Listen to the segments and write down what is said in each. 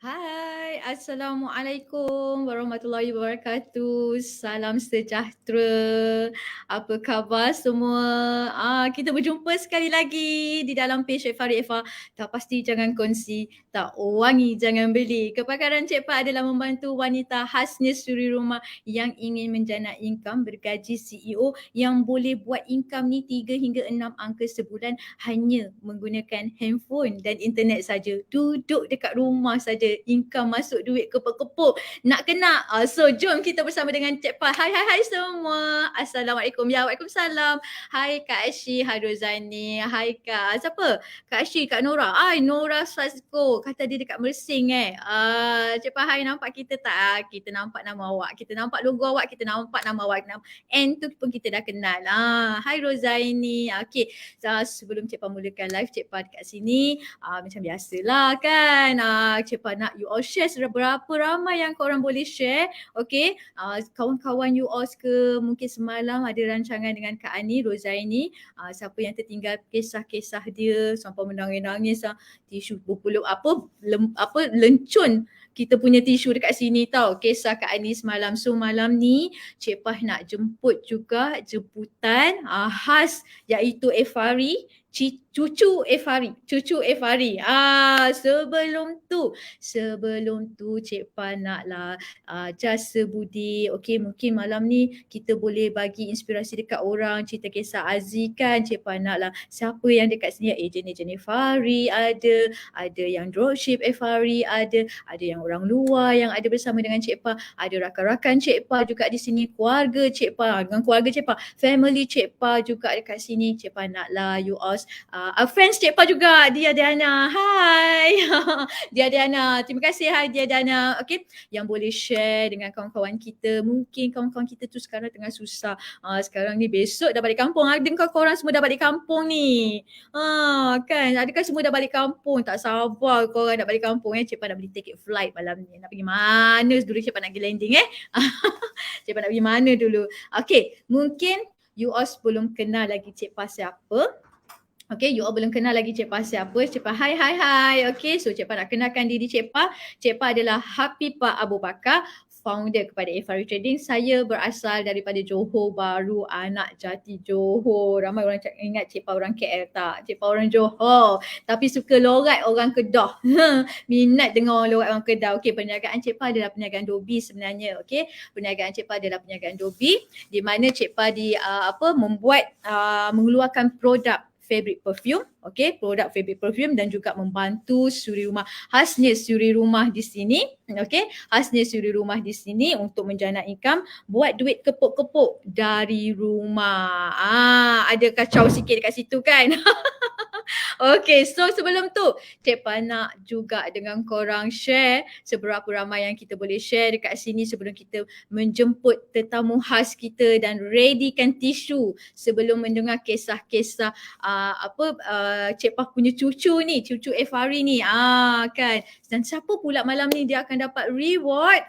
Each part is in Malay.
Hai, Assalamualaikum warahmatullahi wabarakatuh. Salam sejahtera. Apa khabar semua? Kita berjumpa sekali lagi di dalam page Fari Eva. Tak pasti jangan kongsi, tak wangi jangan beli. Kepakaran Cik Pak adalah membantu wanita khasnya suri rumah yang ingin menjana income bergaji CEO yang boleh buat income ni 3 hingga 6 angka sebulan hanya menggunakan handphone dan internet saja. Duduk dekat rumah saja, income masuk duit kepuk-kepuk. Nak kena. So jom kita bersama dengan Cik Pat. Hai semua. Assalamualaikum. Ya, Waalaikumsalam. Hai Kak Ashi, hai Rozani. Hai Kak, siapa? Kak Ashi, Kak Nora. Nora Sasko. Kata dia dekat Mersing Cik Pat, hai, nampak kita tak? Kita nampak nama awak. Kita nampak logo awak. Kita nampak nama awak. N tu pun kita dah kenal. Hai Rozaini. Okay. Sebelum Cik Pat mulakan live, Cik Pat dekat sini macam biasalah kan. Cik Pat nak you all share berapa ramai yang korang boleh share. Okay. Kawan-kawan you all ke mungkin semalam ada rancangan dengan Kak Ani, Rozaini. Siapa yang tertinggal kisah-kisah dia sampai menangis-nangis. Tisu berpuluh lencun kita punya tisu dekat sini tau. Kisah Kak Ani semalam. So malam ni Cik Pah nak jemput juga jemputan khas iaitu Efari, cucu Efari. Sebelum tu Cik Pah naklah jasa budi. Okey, mungkin malam ni kita boleh bagi inspirasi dekat orang, cerita kisah Aziz kan. Cik Pah naklah siapa yang dekat sini, ejen-ejen Efari ada yang dropship Efari ada yang orang luar yang ada bersama dengan Cik Pah, ada rakan-rakan Cik Pah juga di sini, keluarga Cik Pah, dengan keluarga Cik Pah, family Cik Pah juga dekat sini. Cik Pah naklah you all friends Cik Pah juga, Dia Diana. Hai. Dia Diana. Terima kasih hai Dia Diana. Okey, yang boleh share dengan kawan-kawan kita. Mungkin kawan-kawan kita tu sekarang tengah susah. Sekarang ni besok dah balik kampung. Adakah korang semua dah balik kampung ni? Kan, adakah semua dah balik kampung? Tak sabar korang nak balik kampung Cik Pah nak beli tiket flight malam ni. Nak pergi mana dulu Cik Pah nak pergi landing Cik Pah nak pergi mana dulu? Okay, mungkin you all belum kenal lagi Cik Pah siapa. Okay, you all belum kenal lagi Cik Pah siapa. Cik Pah hai. Okay, so Cik Pah nak kenalkan diri Cik Pah. Cik Pah adalah Hapipah Abu Bakar, founder kepada Efari Trading. Saya berasal daripada Johor Bahru, anak jati Johor. Ramai orang ingat Cik Pah orang KL, tak. Cik Pah orang Johor. Tapi suka lorat orang Kedah. Minat dengar lorat orang Kedah. Okey, perniagaan Cik Pah adalah perniagaan dobi sebenarnya. Okey, perniagaan Cik Pah adalah perniagaan dobi di mana Cik Pah membuat mengeluarkan produk fabric perfume, produk fabric perfume dan juga membantu suri rumah. Khasnya suri rumah di sini, khasnya suri rumah di sini untuk menjana income, buat duit kepuk-kepuk dari rumah. Ada kacau sikit dekat situ kan. Okay, so sebelum tu Cik Pah nak juga dengan korang share seberapa ramai yang kita boleh share dekat sini sebelum kita menjemput tetamu khas kita dan readykan tisu sebelum mendengar kisah-kisah Cik Pah punya cucu ni, cucu Efari ni. Kan. Dan siapa pula malam ni dia akan dapat reward?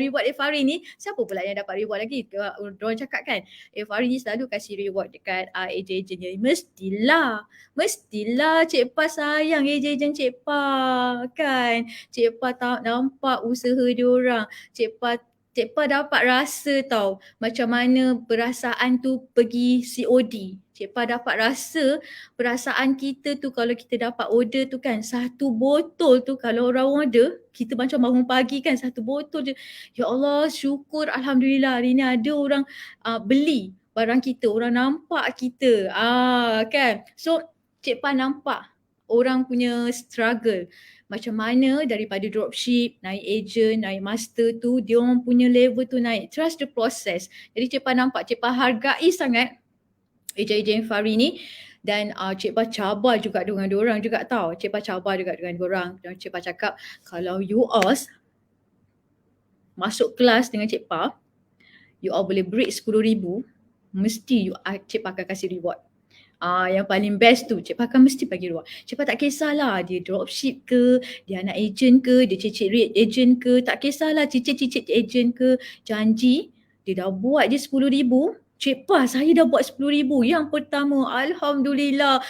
Reward Efari ni, siapa pula yang dapat reward lagi? Diorang cakap kan, Efari ni selalu kasih reward dekat ejen-ejen dia. Mestilah Cik Pah sayang ejen-ejen Cik Pah kan. Cik Pah tak nampak usaha diorang. Cik Pah dapat rasa tau macam mana perasaan tu pergi COD. Cik Pah dapat rasa perasaan kita tu kalau kita dapat order tu kan, satu botol tu kalau orang order, kita macam bangun pagi kan, satu botol je. Ya Allah, syukur Alhamdulillah hari ni ada orang beli barang kita, orang nampak kita. Kan. So Cik Pah nampak orang punya struggle. Macam mana daripada dropship, naik agent, naik master tu, dia orang punya level tu naik. Trust the process. Jadi Cik Pah nampak, Cik Pah hargai sangat ejen-ejen Efari ni. Dan Cik Pah cabar juga dengan diorang juga tau. Cik Pah cabar juga dengan diorang. Dan Cik Pah cakap, kalau you all masuk kelas dengan Cik Pah, you all boleh break 10,000, mesti Cik Pah akan kasih reward. Yang paling best tu Cik Pah akan mesti bagi reward. Cik Pah tak kisahlah dia dropship ke, dia anak ejen ke, dia cicit rate ejen ke, tak kisahlah cicit-cicit ejen ke, janji dia dah buat je 10,000, Cik Pa, saya dah buat 10,000 yang pertama. Alhamdulillah.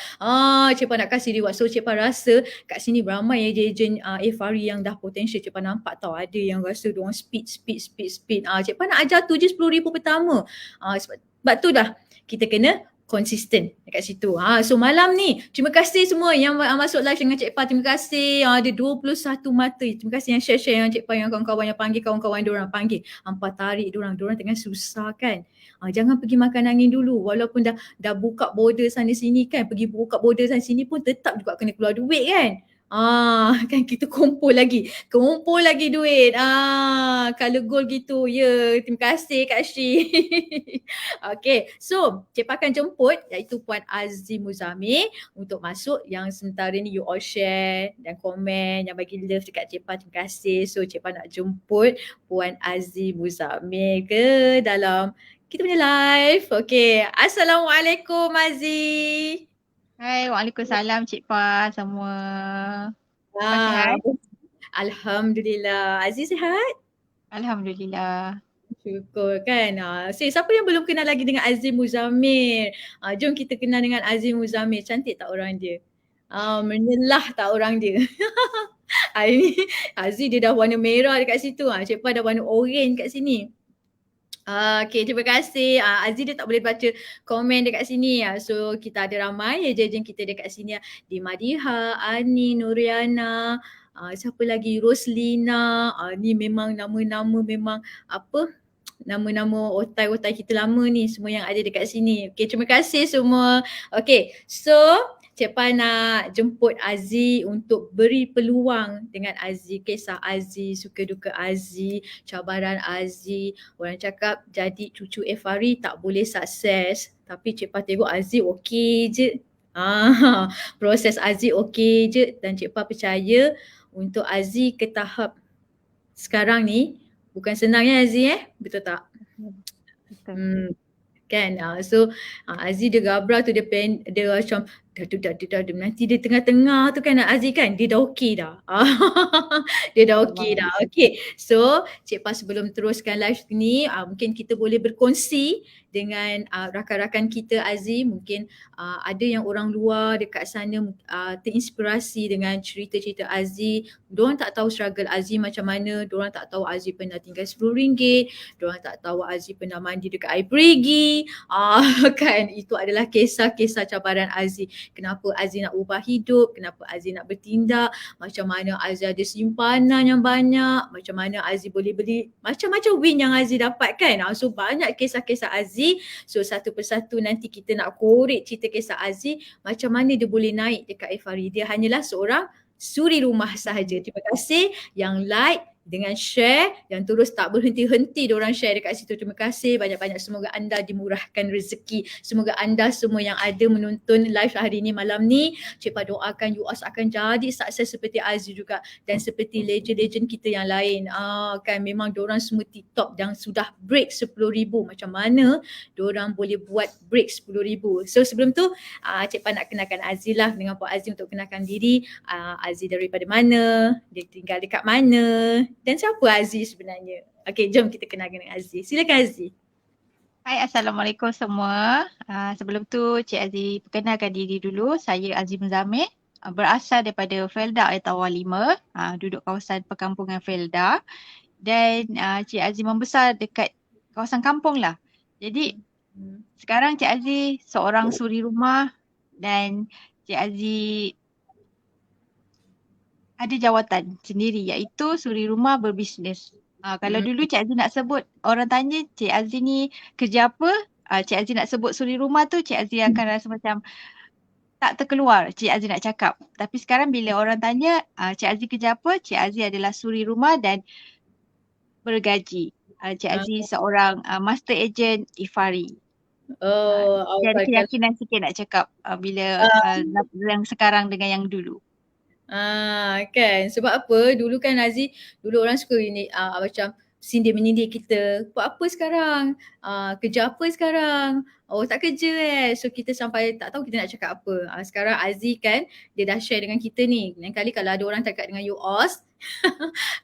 Cik Pa nak kasih reward. So Cik Pa rasa kat sini ramai ejen-ejen Fahri yang dah potential. Cik Pa nampak tau ada yang rasa diorang speed. Cik Pa nak ajar tu je 10,000 pertama. Sebab tu dah kita kena konsisten dekat situ. So malam ni terima kasih semua yang masuk live dengan Cik Pa. Terima kasih. Ada 21 mata. Terima kasih yang share-share yang Cik Pa, yang kawan-kawan yang panggil, kawan-kawan diorang panggil. Hampa tarik diorang tengah susah kan. Jangan pergi makan angin dulu, walaupun dah buka border sana sini kan, pergi buka border sana sini pun tetap juga kena keluar duit kan. Kan kita kumpul lagi duit. Kalau goal gitu. Ya, terima kasih Kak Sri. Okay, so Cik Pa akan jemput iaitu Puan Azzi Muzamil untuk masuk yang sementara ni you all share dan komen yang bagi love dekat Cik Pa. Terima kasih. So Cik Pa nak jemput Puan Azzi Muzamil ke dalam kita punya live. Okay. Assalamualaikum Azzi. Hai, Waalaikumsalam Cik Pa semua. Apa Ah, sihat? Alhamdulillah. Azzi sihat? Alhamdulillah. Syukur kan. Siapa yang belum kenal lagi dengan Azzi Muzamil? Jom kita kenal dengan Azzi Muzamil. Cantik tak orang dia? Menyelah tak orang dia? Hari ni Azzi dia dah warna merah dekat situ. Cik Pa dah warna orange kat sini. Okay, terima kasih. Azzi dia tak boleh baca komen dekat sini. So kita ada ramai ejen kita dekat sini. Di Madiha, Ani, Nuriana, siapa lagi? Roslina. Ni memang nama-nama memang apa? Nama-nama otai-otai kita lama ni, semua yang ada dekat sini. Okay, terima kasih semua. Okay, so Cik Pa nak jemput Azzi untuk beri peluang dengan Azzi, kisah Azzi, suka duka Azzi, cabaran Azzi. Orang cakap jadi cucu Fahri tak boleh sukses, tapi Cik Pa tengok Azzi okey je. Proses Azzi okey je dan Cik Pa percaya untuk Azzi ke tahap sekarang ni bukan senang ya Azzi betul tak? Betul. Kan. So Azzi dia gabra tu dia macam dah nanti dia tengah-tengah tu kan Azzi kan dia dah okey dah. Dia dah okey dah. Okay. So Cik Pa sebelum teruskan live ni mungkin kita boleh berkongsi dengan rakan-rakan kita Azzi. Mungkin ada yang orang luar dekat sana terinspirasi dengan cerita-cerita Azzi. Diorang tak tahu struggle Azzi macam mana. Diorang tak tahu Azzi pernah tinggal RM10. Diorang tak tahu Azzi pernah mandi dekat air perigi. Kan itu adalah kisah-kisah cabaran Azzi. Kenapa Azzi nak ubah hidup, kenapa Azzi nak bertindak, macam mana Azzi ada simpanan yang banyak, macam mana Azzi boleh beli macam-macam win yang Azzi dapatkan. So banyak kisah-kisah Azzi. So satu persatu nanti kita nak korek cerita kisah Azzi, macam mana dia boleh naik dekat Fahri. Dia hanyalah seorang suri rumah sahaja. Terima kasih yang like dengan share yang terus tak berhenti-henti diorang share dekat situ. Terima kasih banyak-banyak. Semoga anda dimurahkan rezeki. Semoga anda semua yang ada menonton live hari ni malam ni, Cik Pa doakan you all akan jadi sukses seperti Azzi juga dan seperti legend-legend kita yang lain. Kan memang diorang semua TikTok dan sudah break 10,000. Macam mana diorang boleh buat break 10,000. So sebelum tu Cik Pa nak kenalkan Azzi lah dengan Puan Azzi untuk kenalkan diri. Azzi daripada mana, dia tinggal dekat mana dan siapa Azzi sebenarnya. Okay, jom kita kenal dengan Azzi. Silakan Azzi. Hai, Assalamualaikum semua. Sebelum tu Cik Azzi perkenalkan diri dulu. Saya Azzi Muzamil. Berasal daripada Felda Air Tawar 5. Duduk kawasan perkampungan Felda. Dan Cik Azzi membesar dekat kawasan kampung lah. Jadi sekarang Cik Azzi seorang suri rumah dan Cik Azzi ada jawatan sendiri iaitu suri rumah berbisnes. Kalau dulu Cik Azzi nak sebut, orang tanya Cik Azzi ni kerja apa, Cik Azzi nak sebut suri rumah tu, Cik Azzi akan rasa macam tak terkeluar Cik Azzi nak cakap. Tapi sekarang bila orang tanya Cik Azzi kerja apa, Cik Azzi adalah suri rumah dan bergaji. Cik Azzi seorang master agent Ifari. Jadi keyakinan sikit nak cakap bila yang sekarang dengan yang dulu. Kan sebab apa dulu kan Azzi, dulu orang suka ini macam sindir menyindir kita. Buat apa sekarang? Kerja apa sekarang? Oh tak kerja so kita sampai tak tahu kita nak cakap apa. Sekarang Azzi kan dia dah share dengan kita ni. Lain kali kalau ada orang cakap dengan you all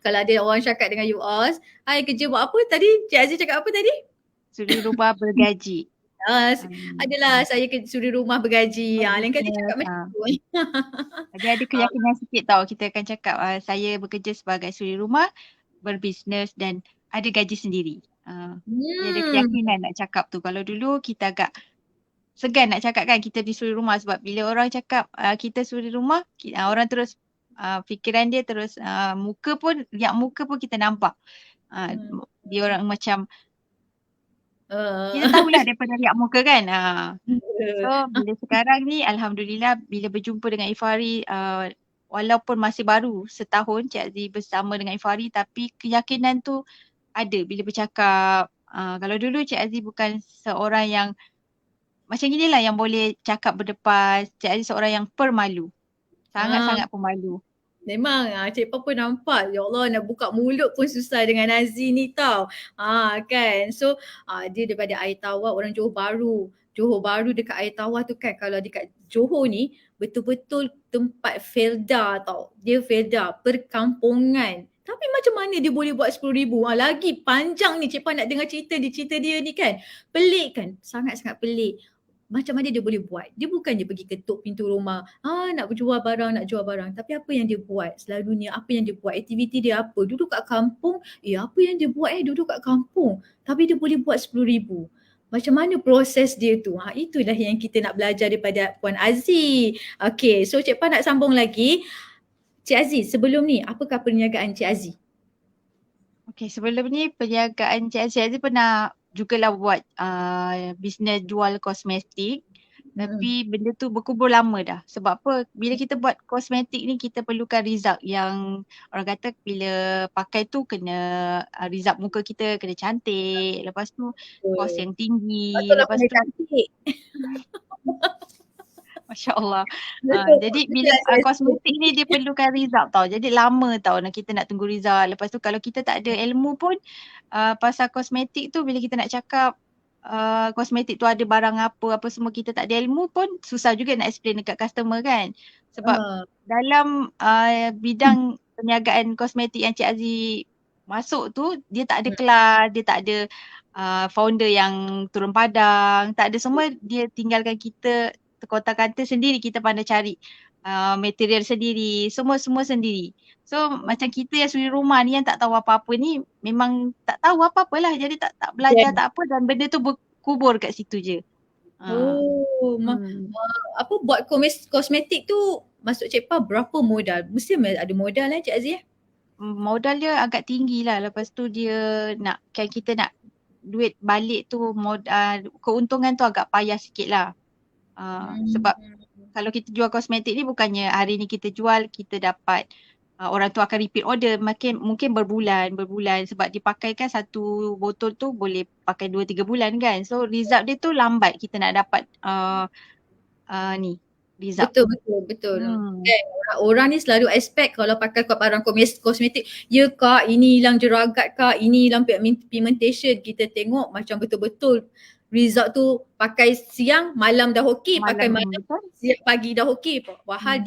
kalau ada orang cakap dengan you all, hai kerja buat apa tadi? Cik Azzi cakap apa tadi? Suri rumah bergaji. Adalah saya suri rumah bergaji. Lain kali Berbisnes. cakap macam tu. Jadi ada keyakinan sikit tau, kita akan cakap saya bekerja sebagai suri rumah, berbisnes dan ada gaji sendiri. Dia ada Hmm. keyakinan nak cakap tu. Kalau dulu kita agak segan nak cakap kan kita di suri rumah, sebab bila orang cakap kita suri rumah, orang terus fikiran dia terus riak muka pun kita nampak. Dia orang macam kita tahulah daripada riak muka kan. So bila sekarang ni alhamdulillah bila berjumpa dengan Ifari, walaupun masih baru setahun Cik Aziz bersama dengan Ifari, tapi keyakinan tu ada bila bercakap. Kalau dulu Cik Aziz bukan seorang yang macam inilah yang boleh cakap berdepan. Cik Aziz seorang yang permalu. Sangat-sangat pemalu. Memang Cik Pa pun nampak, ya Allah, nak buka mulut pun susah dengan Nazri ni tau. Kan. So dia daripada Air Tawar, orang Johor Bahru. Johor Bahru dekat Air Tawar tu kan, kalau dekat Johor ni betul-betul tempat Felda tau. Dia Felda, perkampungan. Tapi macam mana dia boleh buat 10,000? Lagi panjang ni Cik Pa nak dengar cerita dia ni kan. Pelik kan? Sangat-sangat pelik. Macam mana dia boleh buat? Dia bukannya pergi ketuk pintu rumah, nak jual barang. Tapi apa yang dia buat? Selalunya apa yang dia buat? Aktiviti dia apa? Duduk kat kampung, apa yang dia buat duduk kat kampung. Tapi dia boleh buat 10,000. Macam mana proses dia tu? Itulah yang kita nak belajar daripada Puan Aziz. Okay, so Cik Pa nak sambung lagi. Cik Aziz, sebelum ni apakah perniagaan Cik Aziz? Okay, sebelum ni perniagaan Cik Aziz pernah jugalah buat bisnes jual kosmetik. Tapi benda tu berkubur lama dah. Sebab apa? Bila kita buat kosmetik ni kita perlukan result yang orang kata bila pakai tu kena result muka kita kena cantik. Lepas tu kos yang tinggi. Patutlah Lepas kena tu cantik. Masya Allah. Betul. Jadi bila kosmetik ni dia perlukan result tau. Jadi lama tau kita nak tunggu result. Lepas tu kalau kita tak ada ilmu pun pasal kosmetik tu bila kita nak cakap kosmetik tu ada barang apa semua kita tak ada ilmu pun susah juga nak explain dekat customer kan. Sebab dalam bidang perniagaan kosmetik yang Cik Aziz masuk tu dia tak ada kelas, dia tak ada founder yang turun padang, tak ada, semua dia tinggalkan kita terkotak-kata sendiri, kita pandai cari material sendiri, semua sendiri. So macam kita yang suri rumah ni yang tak tahu apa-apa ni memang tak tahu apa-apa lah, jadi tak belajar tak apa dan benda tu berkubur kat situ je. Apa buat kosmetik tu masuk Cik Pa berapa modal? Mesti ada modal Cik Aziz? Modal dia agak tinggi lah, lepas tu dia kita nak duit balik tu keuntungan tu agak payah sikit lah. Sebab kalau kita jual kosmetik ni bukannya hari ni kita jual kita dapat orang tu akan repeat order, mungkin berbulan sebab dipakaikan satu botol tu boleh pakai 2-3 bulan kan. So result dia tu lambat kita nak dapat result. Betul. Kan orang ni selalu expect kalau pakai barang kosmetik, ya kak ini hilang jeragat kak, ini hilang pigmentation. Kita tengok macam betul-betul result tu pakai siang malam dah okey, pakai malam siang pagi dah okey. Padahal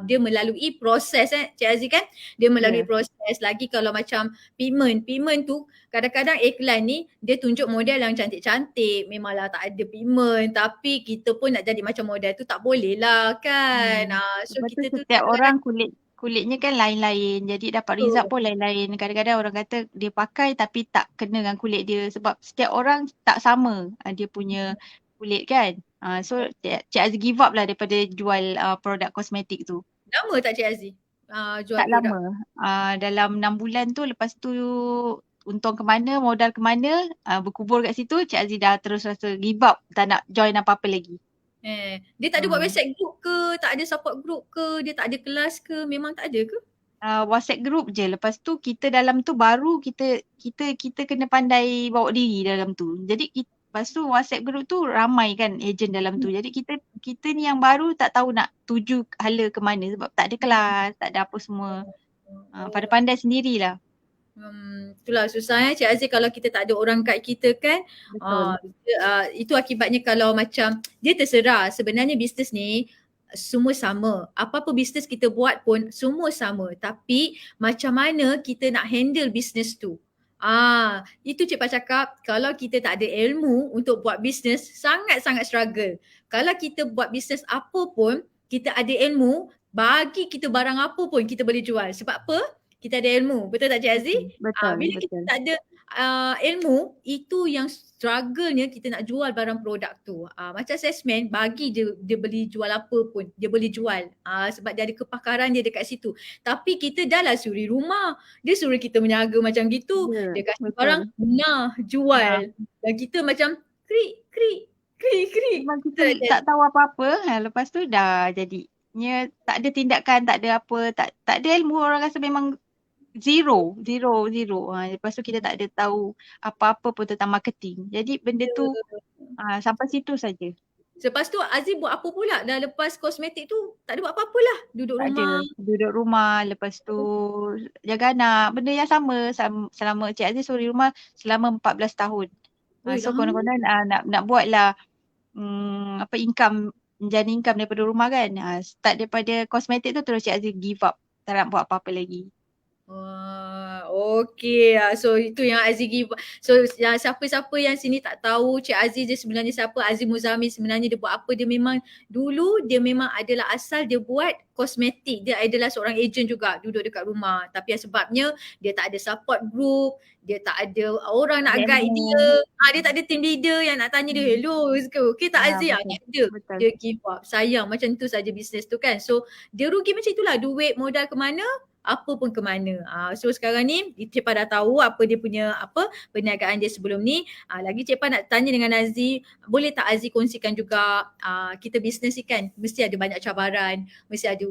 dia melalui proses Cik Aziz kan, dia melalui proses. Lagi kalau macam pigment tu kadang-kadang iklan ni dia tunjuk model yang cantik-cantik, memanglah tak ada pigment, tapi kita pun nak jadi macam model tu tak boleh lah kan. So lepas kita tu tu setiap orang kulitnya kan lain-lain, jadi dapat result pun lain-lain. Kadang-kadang orang kata dia pakai tapi tak kena dengan kulit dia sebab setiap orang tak sama dia punya kulit kan. So Cik Aziz give up lah daripada jual produk kosmetik tu. Lama tak Cik Aziz jual tak produk? Lama. Dalam 6 bulan tu, lepas tu untung ke mana, modal ke mana, berkubur kat situ, Cik Aziz dah terus rasa give up, tak nak join apa-apa lagi. Dia tak ada buat website group ke, tak ada support group ke, dia tak ada kelas ke, memang tak ada ke? WhatsApp group je. Lepas tu kita dalam tu baru kita kena pandai bawa diri dalam tu. Jadi lepas tu WhatsApp group tu ramai kan ejen dalam tu. Jadi kita ni yang baru tak tahu nak tuju hala ke mana sebab tak ada kelas, tak ada apa semua. Pada pandai sendirilah. Itulah susah Cik Aziz kalau kita tak ada orang kat kita kan. Itu akibatnya kalau macam dia terserah. Sebenarnya bisnes ni semua sama. Apa-apa bisnes kita buat pun semua sama. Tapi macam mana kita nak handle bisnes tu. Itu Cik Pah cakap, kalau kita tak ada ilmu untuk buat bisnes, sangat-sangat struggle. Kalau kita buat bisnes apa pun, kita ada ilmu, bagi kita barang apa pun kita boleh jual. Sebab apa? Kita ada ilmu. Betul tak Cik Aziz? Betul, betul, Bila kita betul. tak ada ilmu, itu yang struggle-nya kita nak jual barang produk tu. Macam salesman, bagi dia beli jual apa pun, dia boleh jual. Sebab dia ada kepakaran dia dekat situ. Tapi kita dah lah suri rumah. Dia suruh kita menyaga macam gitu. Ya, Dia kasih betul. barang, nah jual. Nah, Dan kita macam krik, krik, krik, krik. memang kita Betul tak? tak tahu apa-apa. Lepas tu dah jadinya tak ada tindakan, tak ada apa, tak ada ilmu. Orang rasa memang zero, zero, zero. Lepas tu kita tak ada tahu apa-apa pun tentang marketing. Jadi benda tu sampai situ saja. Lepas tu Aziz buat apa pula? Dah lepas kosmetik tu tak ada buat apa-apa lah. Duduk Tak ada. rumah. Duduk rumah, lepas tu jaga anak. Benda yang sama selama Cik Aziz suri rumah selama 14 tahun. Ui, So lama. konon-konon nak buatlah income, menjana income daripada rumah kan. Start daripada kosmetik tu terus Cik Aziz give up. Tak nak buat apa-apa lagi. Okay. So itu yang Aziz give. So yang siapa-siapa yang sini tak tahu Cik Aziz dia sebenarnya siapa, Aziz Muzamil sebenarnya dia buat apa, dia memang dulu dia memang adalah asal dia buat kosmetik. Dia adalah seorang ejen juga duduk dekat rumah. Tapi sebabnya dia tak ada support group, dia tak ada orang nak Ada guide ilmu. dia. Dia tak ada team leader yang nak tanya dia, hello, okay tak Aziz? Betul. Tak ada. Betul. Dia give up. Sayang macam tu saja bisnes tu kan. So dia rugi macam itulah, duit modal ke mana, apa pun ke mana. So sekarang ni Cik Pah dah tahu apa dia punya perniagaan dia sebelum ni. Lagi Cik Pah nak tanya dengan Aziz, boleh tak Aziz kongsikan juga, kita bisnes ni kan mesti ada banyak cabaran, mesti ada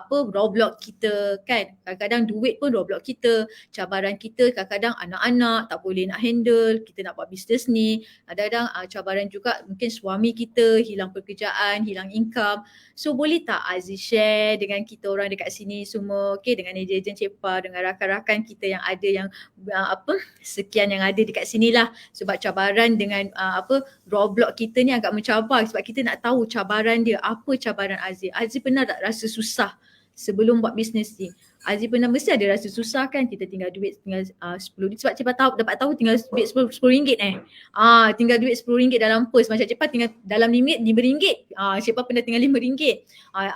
roadblock kita kan. Kadang-kadang duit pun roadblock kita, cabaran kita kadang-kadang anak-anak tak boleh nak handle, kita nak buat bisnes ni. Kadang-kadang cabaran juga mungkin suami kita hilang pekerjaan, hilang income. So boleh tak Aziz share dengan kita orang dekat sini semua, okay, dengan ejen-ejen Cik Pah, dengan rakan-rakan kita yang ada yang sekian yang ada dekat sini lah. Sebab cabaran dengan roadblock kita ni agak mencabar, sebab kita nak tahu cabaran dia. Apa cabaran Aziz? Aziz pernah tak rasa susah sebelum buat bisnes ni? Aziz pernah, mesti ada rasa susah kan, kita tinggal duit tinggal 10 sebab Cik Pah dapat tahu tinggal duit RM10 tinggal duit RM10 dalam purse. Macam Cik Pah tinggal dalam limit RM5. Cik Pah pernah tinggal RM5.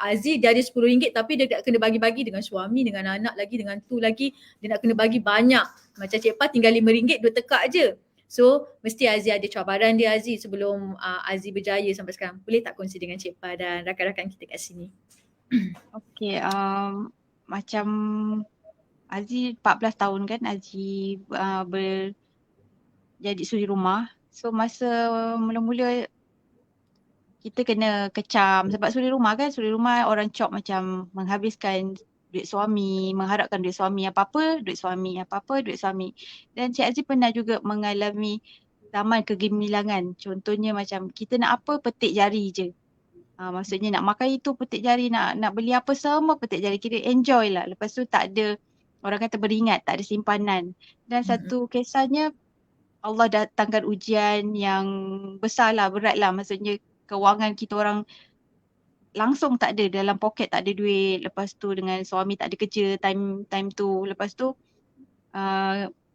Aziz dia ada RM10 tapi dia nak kena bagi-bagi dengan suami, dengan anak lagi, dengan tu lagi dia nak kena bagi banyak. Macam Cik Pah tinggal RM5 2 tekak je. So mesti Aziz ada cabaran dia Aziz sebelum Aziz berjaya sampai sekarang. Boleh tak kongsi dengan Cik Pah dan rakan-rakan kita kat sini? Okay, macam Aziz 14 tahun kan Aziz jadi suri rumah. So masa mula-mula kita kena kecam sebab suri rumah kan, suri rumah orang cop macam menghabiskan duit suami, mengharapkan duit suami, apa-apa duit suami, apa-apa duit suami. Dan Cik Aziz pernah juga mengalami zaman kegemilangan. Contohnya macam kita nak apa, petik jari je. Maksudnya nak makan itu petik jari, nak beli apa semua petik jari, kira enjoy lah. Lepas tu tak ada, orang kata beringat, tak ada simpanan. Dan satu kisahnya Allah datangkan ujian yang besar lah, berat lah. Maksudnya kewangan kita orang langsung tak ada, dalam poket tak ada duit. Lepas tu dengan suami tak ada kerja time tu. Lepas tu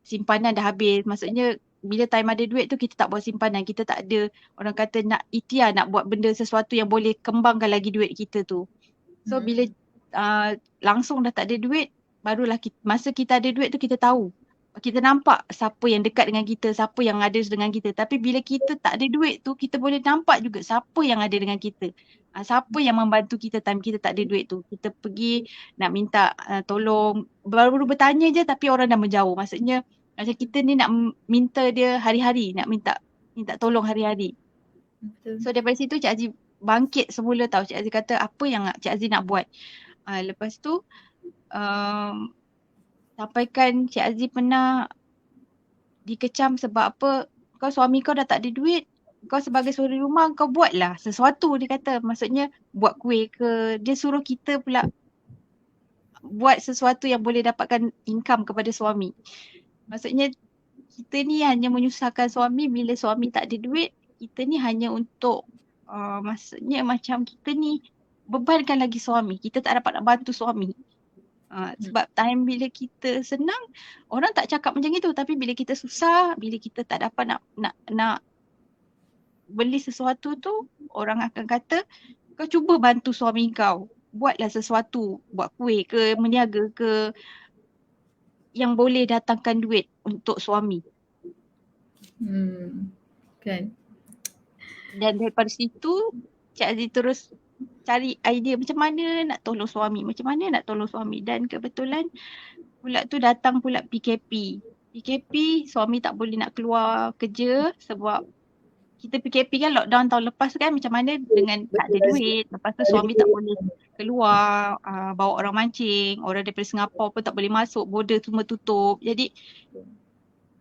simpanan dah habis. Maksudnya bila time ada duit tu kita tak buat simpanan. Kita tak ada, orang kata nak ikhtiar, nak buat benda sesuatu yang boleh kembangkan lagi duit kita tu. So bila langsung dah tak ada duit, barulah masa kita ada duit tu kita tahu. Kita nampak siapa yang dekat dengan kita, siapa yang ada dengan kita. Tapi bila kita tak ada duit tu, kita boleh nampak juga siapa yang ada dengan kita. Siapa yang membantu kita time kita tak ada duit tu. Kita pergi nak minta tolong, baru bertanya je tapi orang dah menjauh. Maksudnya macam kita ni nak minta dia hari-hari, nak minta tolong hari-hari. So daripada situ Cik Aziz bangkit semula tau. Cik Aziz kata apa yang Cik Aziz nak buat. Lepas tu sampaikan Cik Aziz pernah dikecam sebab apa, kau suami kau dah tak ada duit, kau sebagai suri rumah kau buatlah sesuatu, dia kata. Maksudnya buat kuih ke, dia suruh kita pula buat sesuatu yang boleh dapatkan income kepada suami. Maksudnya kita ni hanya menyusahkan suami, bila suami tak ada duit, kita ni hanya untuk maksudnya macam kita ni bebankan lagi suami, kita tak dapat nak bantu suami. Sebab time bila kita senang, orang tak cakap macam itu. Tapi bila kita susah, bila kita tak dapat nak beli sesuatu tu, orang akan kata, kau cuba bantu suami kau. Buatlah sesuatu, buat kuih ke, meniaga ke, yang boleh datangkan duit untuk suami. Kan. Dan daripada situ, Cik Aziz terus cari idea macam mana nak tolong suami, macam mana nak tolong suami. Dan kebetulan pula tu datang pula PKP. PKP, suami tak boleh nak keluar kerja sebab kita PKP kan lockdown tahun lepas kan, macam mana dengan tak ada Betul Azri. duit. Lepas tu suami tak boleh keluar, bawa orang mancing, orang daripada Singapura pun tak boleh masuk, border semua tutup. Jadi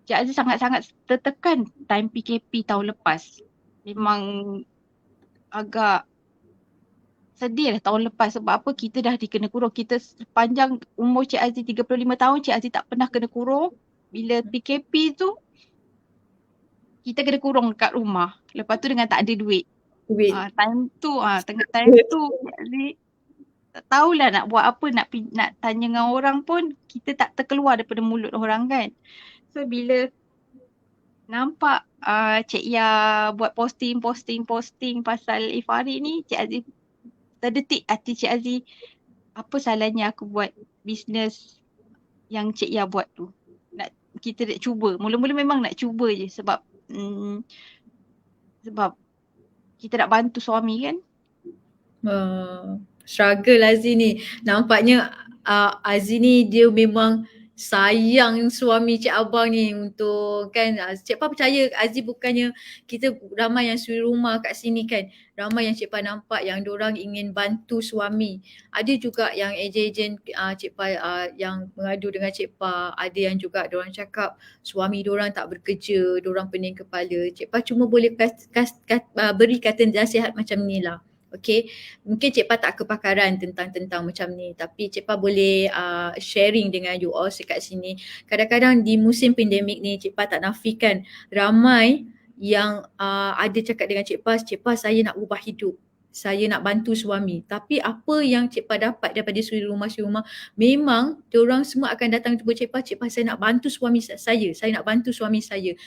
Cik Aziz sangat-sangat tertekan time PKP tahun lepas. Memang agak sedih lah tahun lepas sebab apa, kita dah dikena kurung. Kita sepanjang umur Cik Aziz 35 tahun, Cik Aziz tak pernah kena kurung. Bila PKP tu, kita kena kurung dekat rumah. Lepas tu dengan tak ada duit. Time tu, tengah time tu Cik Aziz tak tahulah nak buat apa, nak tanya dengan orang pun kita tak terkeluar daripada mulut orang kan. So bila nampak Cik Ya buat posting pasal Ifari ni, Cik Aziz terdetik hati Cik Aziz, apa salahnya aku buat bisnes yang Cik Ya buat tu. Kita nak cuba. Mula-mula memang nak cuba je sebab kita nak bantu suami kan. Struggle Aziz ni. Nampaknya Aziz ni dia memang sayang suami Cik Abang ni untuk kan. Cik Pa percaya Aziz bukannya, kita ramai yang suri rumah kat sini kan. Ramai yang Cik Pa nampak yang diorang ingin bantu suami. Ada juga yang ejen-ejen Cik Pa yang mengadu dengan Cik Pa. Ada yang juga diorang cakap suami diorang tak bekerja, diorang pening kepala. Cik Pa cuma boleh beri kata nasihat macam ni lah. Okay, mungkin Cik Pa tak kepakaran tentang macam ni, tapi Cik Pa boleh sharing dengan you all dekat sini. Kadang-kadang di musim pandemik ni, Cik Pa tak nafikan ramai yang ada cakap dengan Cik Pa saya nak ubah hidup, saya nak bantu suami. Tapi apa yang Cik Pa dapat daripada suri rumah, memang diorang semua akan datang jumpa Cik Pa saya nak bantu suami saya nak bantu suami saya.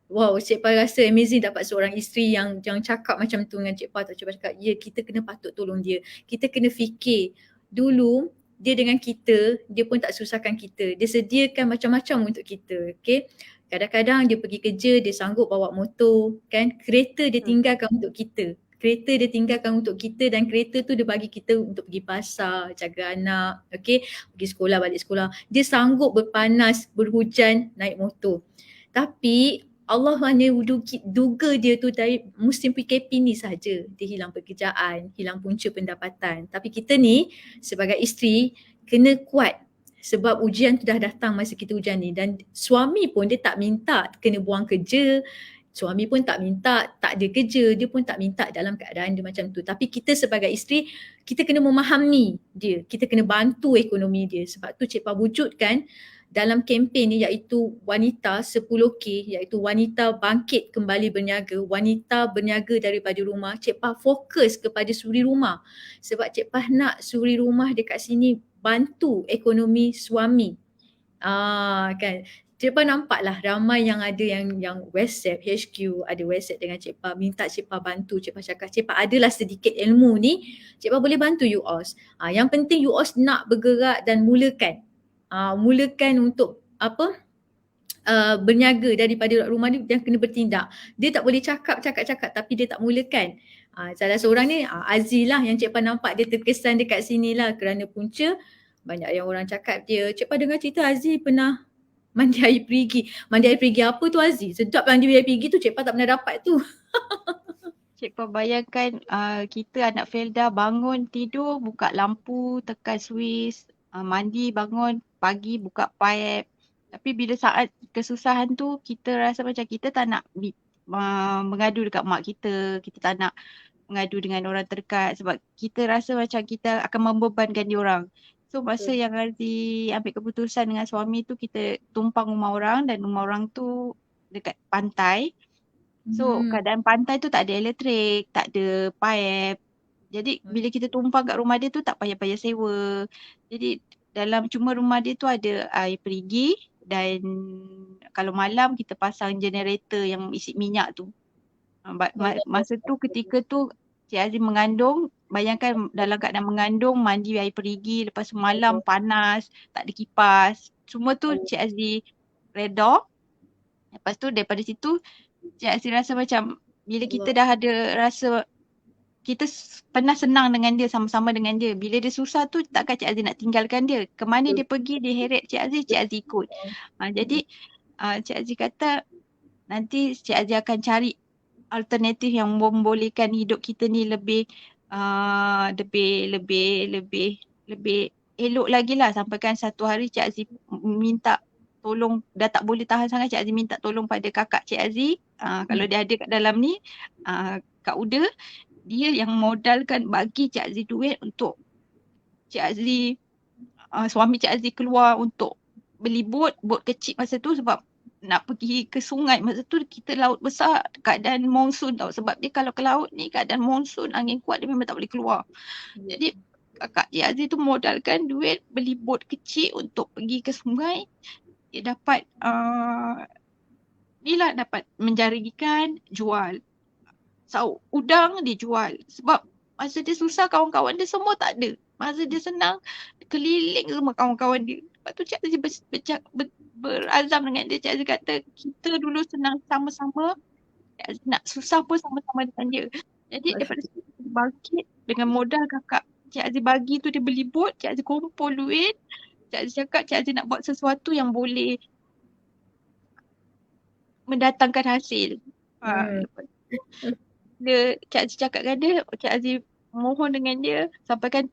Wow, Cik Pa rasa amazing dapat seorang isteri yang cakap macam tu dengan Cik Pa. Cik Pa cakap, ya kita kena patut tolong dia. Kita kena fikir dulu dia dengan kita, dia pun tak susahkan kita. Dia sediakan macam-macam untuk kita. Okay. Kadang-kadang dia pergi kerja, dia sanggup bawa motor kan. Kereta dia tinggalkan untuk kita. Kereta dia tinggalkan untuk kita dan kereta tu dia bagi kita untuk pergi pasar, jaga anak, okay, pergi sekolah, balik sekolah. Dia sanggup berpanas, berhujan, naik motor. Tapi Allah hanya duga dia tu dari musim PKP ni saja. Dia hilang pekerjaan, hilang punca pendapatan. Tapi kita ni sebagai isteri kena kuat sebab ujian tu dah datang masa kita hujan ni. Dan suami pun dia tak minta kena buang kerja. Suami pun tak minta tak ada kerja. Dia pun tak minta dalam keadaan dia macam tu. Tapi kita sebagai isteri, kita kena memahami dia. Kita kena bantu ekonomi dia. Sebab tu Cik Pa wujudkan dalam kempen ni iaitu Wanita 10K, iaitu wanita bangkit kembali berniaga, wanita berniaga daripada rumah. Cik Pa fokus kepada suri rumah sebab Cik Pa nak suri rumah dekat sini bantu ekonomi suami. Kan. Cik Pa nampaklah ramai yang ada yang WhatsApp HQ, ada WhatsApp dengan Cik Pa, minta Cik Pa bantu. Cik Pa cakap, Cik Pa adalah sedikit ilmu ni, Cik Pa boleh bantu you all. Yang penting you all nak bergerak dan mulakan. Mulakan untuk berniaga daripada rumah ni, dia kena bertindak. Dia tak boleh cakap tapi dia tak mulakan. Salah seorang ni Aziz lah yang Cik Pa nampak dia terkesan dekat sini lah kerana punca. Banyak yang orang cakap dia, Cik Pa dengar cerita Aziz pernah mandi air perigi. Mandi air perigi apa tu Aziz? Sedap mandi air perigi tu, Cik Pa tak pernah dapat tu. Cik Pa bayangkan kita anak Felda bangun tidur, buka lampu, tekan suis, mandi, bangun pagi, buka pipe. Tapi bila saat kesusahan tu, kita rasa macam kita tak nak mengadu dekat mak kita. Kita tak nak mengadu dengan orang terdekat sebab kita rasa macam kita akan membebankan diorang. So masa yang Razi ambil keputusan dengan suami tu, kita tumpang rumah orang dan rumah orang tu dekat pantai. So keadaan pantai tu tak ada elektrik, tak ada pipe. Jadi bila kita tumpang kat rumah dia tu tak payah-payah sewa. Jadi dalam cuma rumah dia tu ada air perigi dan kalau malam kita pasang generator yang isi minyak tu. Allah. Masa tu ketika tu Cik Aziz mengandung, bayangkan dalam keadaan mengandung, mandi air perigi, lepas tu malam panas, tak ada kipas. Semua tu Cik Aziz reda. Lepas tu daripada situ Cik Aziz rasa macam bila kita dah ada rasa kita pernah senang dengan dia, sama-sama dengan dia. Bila dia susah tu takkan Cik Aziz nak tinggalkan dia. Ke mana dia pergi, dia heret Cik Aziz ikut. Jadi Cik Aziz kata nanti Cik Aziz akan cari alternatif yang membolehkan hidup kita ni lebih lebih elok lagi lah. Sampai kan satu hari Cik Aziz minta tolong, dah tak boleh tahan sangat, Cik Aziz minta tolong pada kakak Cik Aziz. Kalau dia ada kat dalam ni, Kak Uda, dia yang modalkan bagi Cik Aziz duit untuk Cik Aziz, suami Cik Aziz keluar untuk beli bot kecil masa tu sebab nak pergi ke sungai. Masa tu kita laut besar, keadaan monsun tau. Sebab dia kalau ke laut ni keadaan monsun, angin kuat, dia memang tak boleh keluar. Jadi kakak Cik Aziz tu modalkan duit beli bot kecil untuk pergi ke sungai. Dia dapat dapat menjaring ikan, jual. Sauk udang dia jual. Sebab masa dia susah kawan-kawan dia semua tak ada. Masa dia senang keliling semua kawan-kawan dia. Lepas tu Cik Aziz berazam dengan dia. Cik Aziz kata kita dulu senang sama-sama, Cik Aziz nak susah pun sama-sama dengan dia. Jadi daripada situ dia bangkit dengan modal kakak Cik Aziz bagi tu, dia beli bot. Cik Aziz kumpul duit. Cik Aziz cakap Cik Aziz nak buat sesuatu yang boleh mendatangkan hasil. Lepas tu Cik Aziz cakap dengan dia, Cik Aziz mohon dengan dia, sampaikan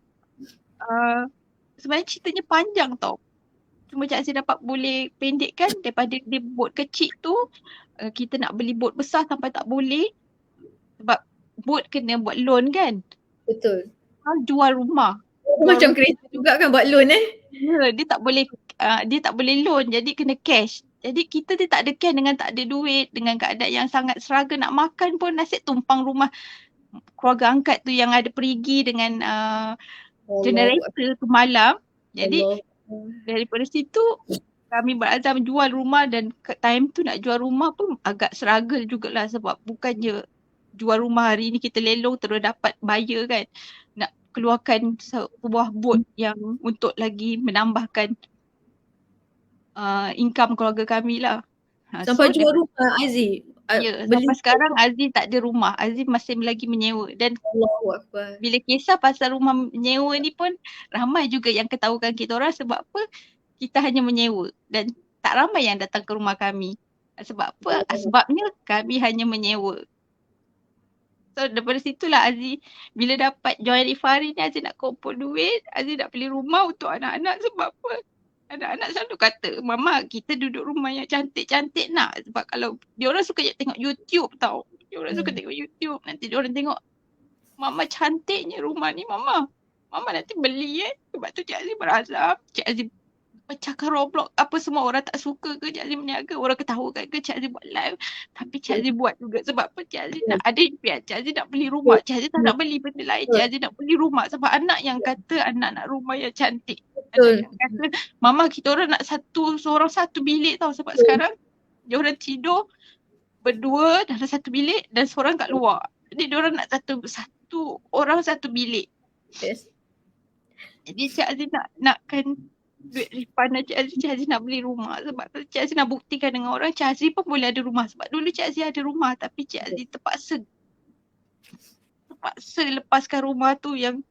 sebenarnya ceritanya panjang tau. Cuma Cik Aziz dapat boleh pendekkan daripada dia bot kecil tu, kita nak beli bot besar sampai tak boleh. Sebab bot kena buat loan kan. Betul. Jual rumah. Macam kereta juga kan buat loan Ya, dia tak boleh loan, jadi kena cash. Jadi kita dia tak ada cash, dengan tak ada duit, dengan keadaan yang sangat struggle nak makan pun, nasib tumpang rumah keluarga angkat tu yang ada perigi dengan generator tu malam. Jadi daripada situ kami berazam jual rumah, dan time tu nak jual rumah pun agak struggle jugalah sebab bukannya jual rumah hari ni kita lelong terus dapat buyer kan. Nak keluarkan sebuah bot yang untuk lagi menambahkan income keluarga kami lah. Sampai jual rumah Aziz. Ya, sampai sekarang Aziz tak ada rumah. Aziz masih lagi menyewa. Dan bila kisah pasal rumah menyewa ni pun ramai juga yang ketahukan kita orang. Sebab apa? Kita hanya menyewa dan tak ramai yang datang ke rumah kami. Sebab apa? Sebabnya kami hanya menyewa. So daripada situlah Aziz bila dapat join Ifari ni, Aziz nak kumpul duit, Aziz nak beli rumah untuk anak-anak. Sebab apa? Anak-anak selalu kata, Mama kita duduk rumah yang cantik-cantik nak. Sebab kalau diorang suka tengok YouTube tau. Diorang suka tengok YouTube. Nanti diorang tengok, Mama cantiknya rumah ni Mama. Mama nanti beli Sebab tu Cik Aziz berazam. Cik Aziz pecahkan Roblox. Apa semua orang tak suka ke Cik Aziz meniaga. Orang ketahukan ke Cik Aziz buat live. Tapi Cik Aziz buat juga. Sebab apa? Cik Aziz nak ada impian. Cik Aziz nak beli rumah. Cik Aziz tak nak beli benda lain. Cik Aziz nak beli rumah. Sebab anak yang kata anak nak rumah yang cantik. Anak yang kata, Mama kita orang nak seorang satu bilik tau. Sebab sekarang diorang tidur berdua dalam satu bilik dan seorang kat luar. Jadi diorang nak satu orang satu bilik. Yes. Jadi Cik Aziz nakkan duit refund Cik Aziz nak beli rumah. Sebab Cik Aziz nak buktikan dengan orang Cik Aziz pun boleh ada rumah. Sebab dulu Cik Aziz ada rumah tapi Cik Aziz terpaksa lepaskan rumah tu yang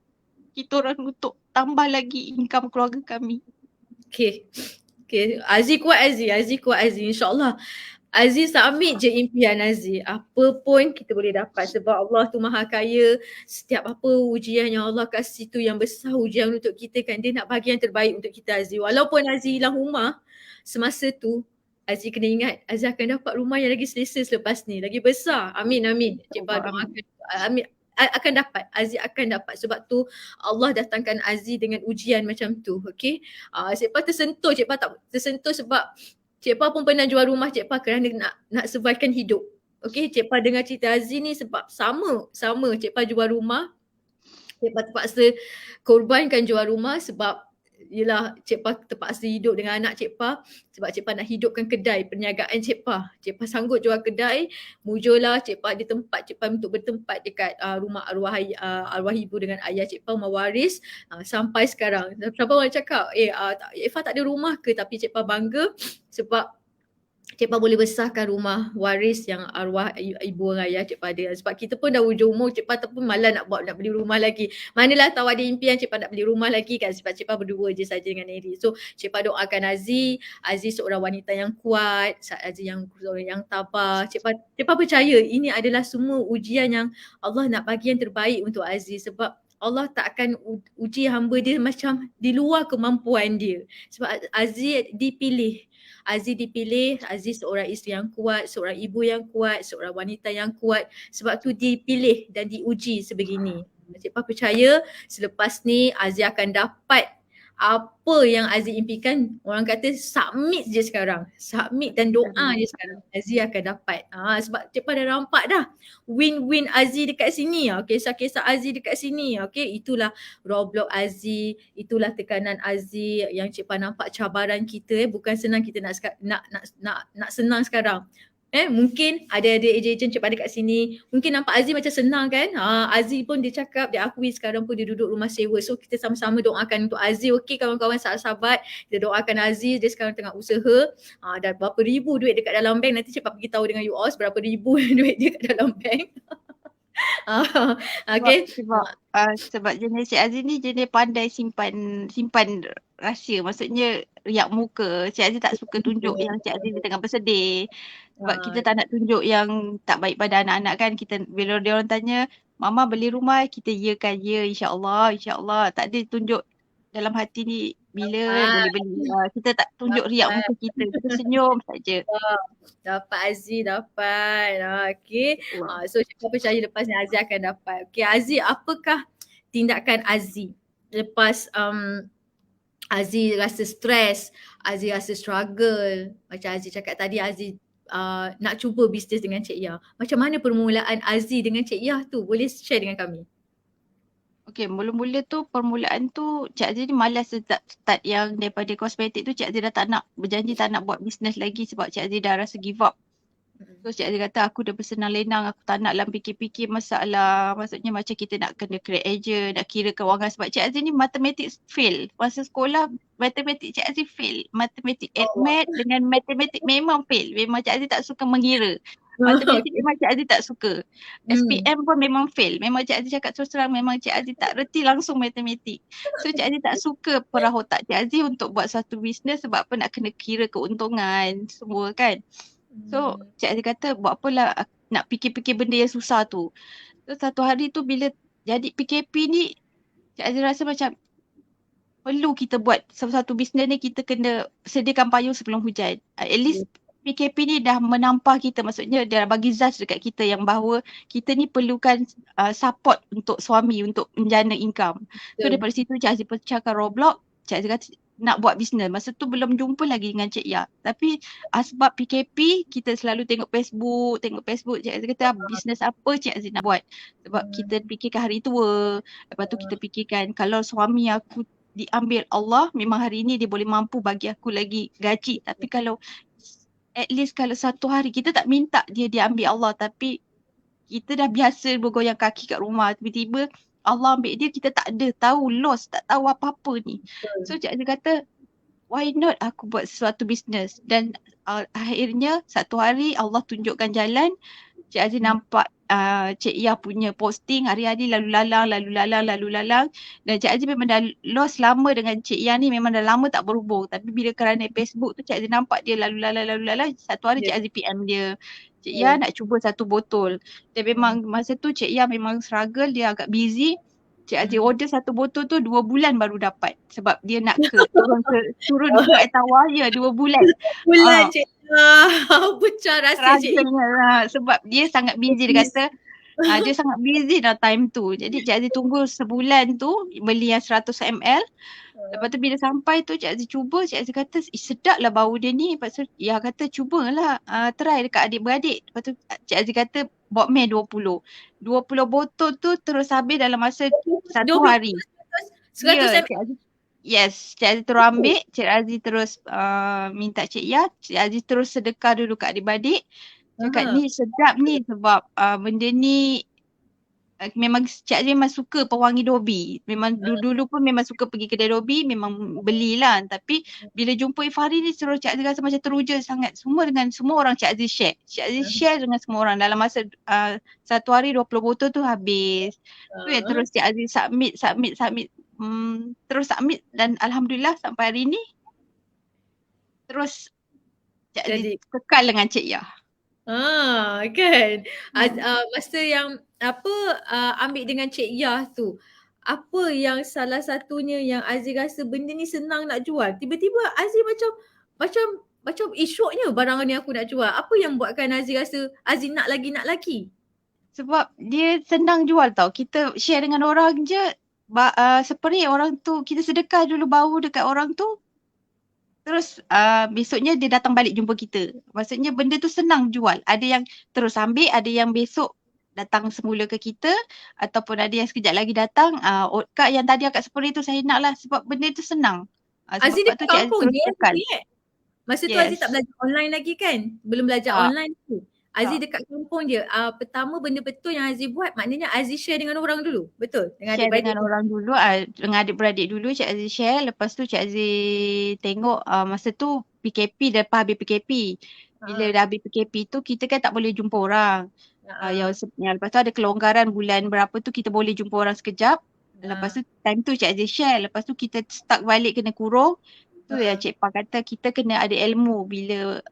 kita orang untuk tambah lagi income keluarga kami. Okay. Aziz kuat Aziz. InsyaAllah Aziz submit je impian Aziz. Apa pun kita boleh dapat sebab Allah tu maha kaya. Setiap apa ujian yang Allah kasih tu yang besar ujian untuk kita kan. Dia nak bagi yang terbaik untuk kita Aziz. Walaupun Aziz hilang rumah semasa tu, Aziz kena ingat Aziz akan dapat rumah yang lagi selesa selepas ni. Lagi besar. Amin. Cik Fah doakan. Amin. Akan dapat. Aziz akan dapat. Sebab tu Allah datangkan Aziz dengan ujian macam tu. Okay. Cik Fah tersentuh. Cik Fah tak tersentuh sebab Cik Fah pun pernah jual rumah Cik Fah kerana nak survivekan hidup. Okay, Cik Fah dengar cerita Aziz ni sebab sama. Cik Fah jual rumah. Cik Fah terpaksa korbankan jual rumah sebab yelah Cik Pa terpaksa hidup dengan anak Cik Pa sebab Cik Pa nak hidupkan kedai perniagaan Cik Pa. Cik Pa sanggup jual kedai, mujurlah Cik Pa di tempat Cik Pa untuk bertempat dekat rumah arwah ibu dengan ayah Cik Pa, rumah waris sampai sekarang. Sampai orang cakap, Effa tak ada rumah ke? Tapi Cik Pa bangga sebab Cik Pa boleh besarkan rumah waris yang arwah ibu dan ayah Cik Pa ada. Sebab kita pun dah hujung umur, Cik Pa pun malas nak beli rumah lagi. Manalah tahu ada impian Cik Pa nak beli rumah lagi kan, sebab Cik Pa berdua je saja dengan Eri. So Cik Pa doakan Aziz seorang wanita yang kuat, Aziz yang tabah. Cik Pa percaya ini adalah semua ujian yang Allah nak bagi yang terbaik untuk Aziz, sebab Allah tak akan uji hamba dia macam di luar kemampuan dia. Sebab Aziz dipilih, Aziz seorang isteri yang kuat, seorang ibu yang kuat, seorang wanita yang kuat. Sebab tu dipilih dan diuji sebegini. Cik Pa percaya selepas ni Aziz akan dapat apa yang Aziz impikan. Orang kata submit je sekarang. Submit dan doa je sekarang. Aziz akan dapat. Sebab Cik Pa dah nampak dah win-win Aziz dekat sini. Kisah-kisah Aziz dekat sini. Itulah Roblox Aziz, itulah tekanan Aziz yang Cik Pa nampak cabaran kita. Bukan senang kita nak senang sekarang. Mungkin ada ejen-ejen Cik Pa dekat sini, mungkin nampak Aziz macam senang kan. Aziz pun dia cakap, dia akui sekarang pun dia duduk rumah sewa. So kita sama-sama doakan untuk Aziz. Okey kawan-kawan sahabat-sahabat, kita doakan Aziz, dia sekarang tengah usaha. Dan berapa ribu duit dekat dalam bank, nanti Cik Pa pergi tahu dengan you all berapa ribu duit dia kat dalam bank. Okay. Sebab jenis Cik Aziz ni jenis pandai simpan rahsia. Maksudnya riak muka. Cik Aziz tak suka tunjuk yang Cik Aziz tengah bersedih. Sebab kita tak nak tunjuk yang tak baik pada anak-anak kan. Kita bila dia orang tanya, Mama beli rumah, kita yakan ya, insya-Allah. Tak ada tunjuk dalam hati ni bila boleh beli. Kita tak tunjuk riak muka kita. Kita senyum saja. Dapat Aziz, dapat. Okay. So Cik Pa percaya lepas ni Aziz akan dapat. Okay Aziz, apakah tindakan Aziz lepas Aziz rasa stres, Aziz rasa struggle. Macam Aziz cakap tadi, Aziz nak cuba bisnes dengan Cik Yah. Macam mana permulaan Aziz dengan Cik Yah tu? Boleh share dengan kami? Okay, mula-mula tu permulaan tu Cik Aziz ni malas start yang daripada kosmetik tu. Cik Aziz dah tak nak, berjanji tak nak buat bisnes lagi sebab Cik Aziz dah rasa give up. So Cik Aziz kata aku dah bersenang lenang, aku tak nak lah fikir-fikir masalah. Maksudnya macam kita nak kena create agent, nak kira kewangan sebab Cik Aziz ni matematik fail. Masa sekolah matematik Cik Aziz fail. Matematik admat dengan matematik memang fail. Memang Cik Aziz tak suka mengira. Matematik memang Cik Aziz tak suka. SPM pun memang fail. Memang Cik Aziz cakap terus terang memang Cik Aziz tak reti langsung matematik. So Cik Aziz tak suka perah otak Cik Aziz untuk buat satu bisnes sebab apa nak kena kira keuntungan semua kan. So Cik Aziz kata buat apalah nak fikir-fikir benda yang susah tu. So satu hari tu bila jadi PKP ni Cik Aziz rasa macam perlu kita buat satu bisnes ni, kita kena sediakan payung sebelum hujan. At least PKP ni dah menampah kita, maksudnya dia bagi zaz dekat kita yang bahawa kita ni perlukan support untuk suami untuk menjana income. So daripada situ Cik Aziz pecahkan Roblox. Cik Aziz kata nak buat bisnes. Masa tu belum jumpa lagi dengan Cik Yah. Tapi sebab PKP kita selalu tengok Facebook. Cik Aziz kata bisnes apa Cik Aziz nak buat. Sebab kita fikirkan hari tua. Lepas tu kita fikirkan kalau suami aku diambil Allah, memang hari ni dia boleh mampu bagi aku lagi gaji. Tapi kalau at least kalau satu hari kita tak minta dia diambil Allah, tapi kita dah biasa bergoyang kaki kat rumah, tiba-tiba Allah ambil dia, kita tak ada tahu loss, tak tahu apa-apa ni. So Cik Aziz kata why not aku buat sesuatu bisnes. Dan akhirnya satu hari Allah tunjukkan jalan. Cik Aziz nampak Cik Yah punya posting hari-hari lalu lalang. Dan Cik Aziz memang dah lost lama dengan Cik Yah ni, memang dah lama tak berhubung. Tapi bila kerana Facebook tu Cik Aziz nampak dia lalu lalang. Satu hari Cik Aziz PM dia, Cik Yah nak cuba satu botol. Dan memang masa tu Cik Yah memang struggle, dia agak busy. Cik Aziz order satu botol tu 2 bulan baru dapat. Sebab dia nak turun ke Etawah, ya 2 bulan. Cik pecah rasa Cik Yah. Sebab dia sangat busy, dia kata dia sangat busy dah time tu. Jadi Cik Aziz tunggu sebulan tu beli yang 100 ml. Lepas tu bila sampai tu Cik Aziz cuba, Cik Aziz kata sedap lah bau dia ni. Lepas tu Yah kata cubalah try dekat adik-beradik. Lepas tu Cik Aziz kata bawa mai 20 botol tu terus habis dalam masa 1 hari. 100 ml. Yes, Cik Aziz terus ambil, Cik Aziz terus minta Cik Yah, Cik Aziz terus sedekah dulu kat adik-beradik. Cakap Aha. ni sedap ni sebab benda ni memang Cik Aziz memang suka pewangi Dobi. Memang dulu-dulu pun memang suka pergi kedai Dobi, memang belilah. Tapi bila jumpa Ifari ni terus Cik Aziz rasa macam teruja sangat. Semua orang Cik Aziz share. Cik Aziz share dengan semua orang dalam masa satu hari 20 botol tu habis. Tu yang terus Cik Aziz submit. Terus submit dan Alhamdulillah sampai hari ni terus Cik Aziz Jadi kekal dengan Cik Yah. kan. Masa yang ambil dengan Cik Yah tu, apa yang salah satunya yang Aziz rasa benda ni senang nak jual? Tiba-tiba Aziz macam syoknya barang ni aku nak jual. Apa yang buatkan Aziz rasa Aziz nak lagi? Sebab dia senang jual tau. Kita share dengan orang je, seperti orang tu, kita sedekah dulu bau dekat orang tu. Terus besoknya dia datang balik jumpa kita. Maksudnya benda tu senang jual. Ada yang terus ambil, ada yang besok datang semula ke kita. Ataupun ada yang sekejap lagi datang. Kak yang tadi akak seperti tu saya nak lah. Sebab benda tu senang. Aziz Sebab dekat tu Cik Aziz kampung terus je tekan. Masa tu Aziz Yes. tak belajar online lagi kan? Belum belajar Tak. online tu. Aziz dekat kampung je. Pertama benda betul yang Aziz buat, maknanya Aziz share dengan orang dulu. Betul? Dengan Share adik-beradik dengan dulu. orang dulu, dengan adik-beradik dulu Cik Aziz share. Lepas tu Cik Aziz tengok masa tu PKP, dah lepas habis PKP. Bila dah habis PKP tu kita kan tak boleh jumpa orang. Yang lepas tu ada kelonggaran bulan berapa tu kita boleh jumpa orang sekejap. Lepas tu time tu Cik Aziz share. Lepas tu kita stuck balik kena kurung. Tu yang Cik Pa kata kita kena ada ilmu bila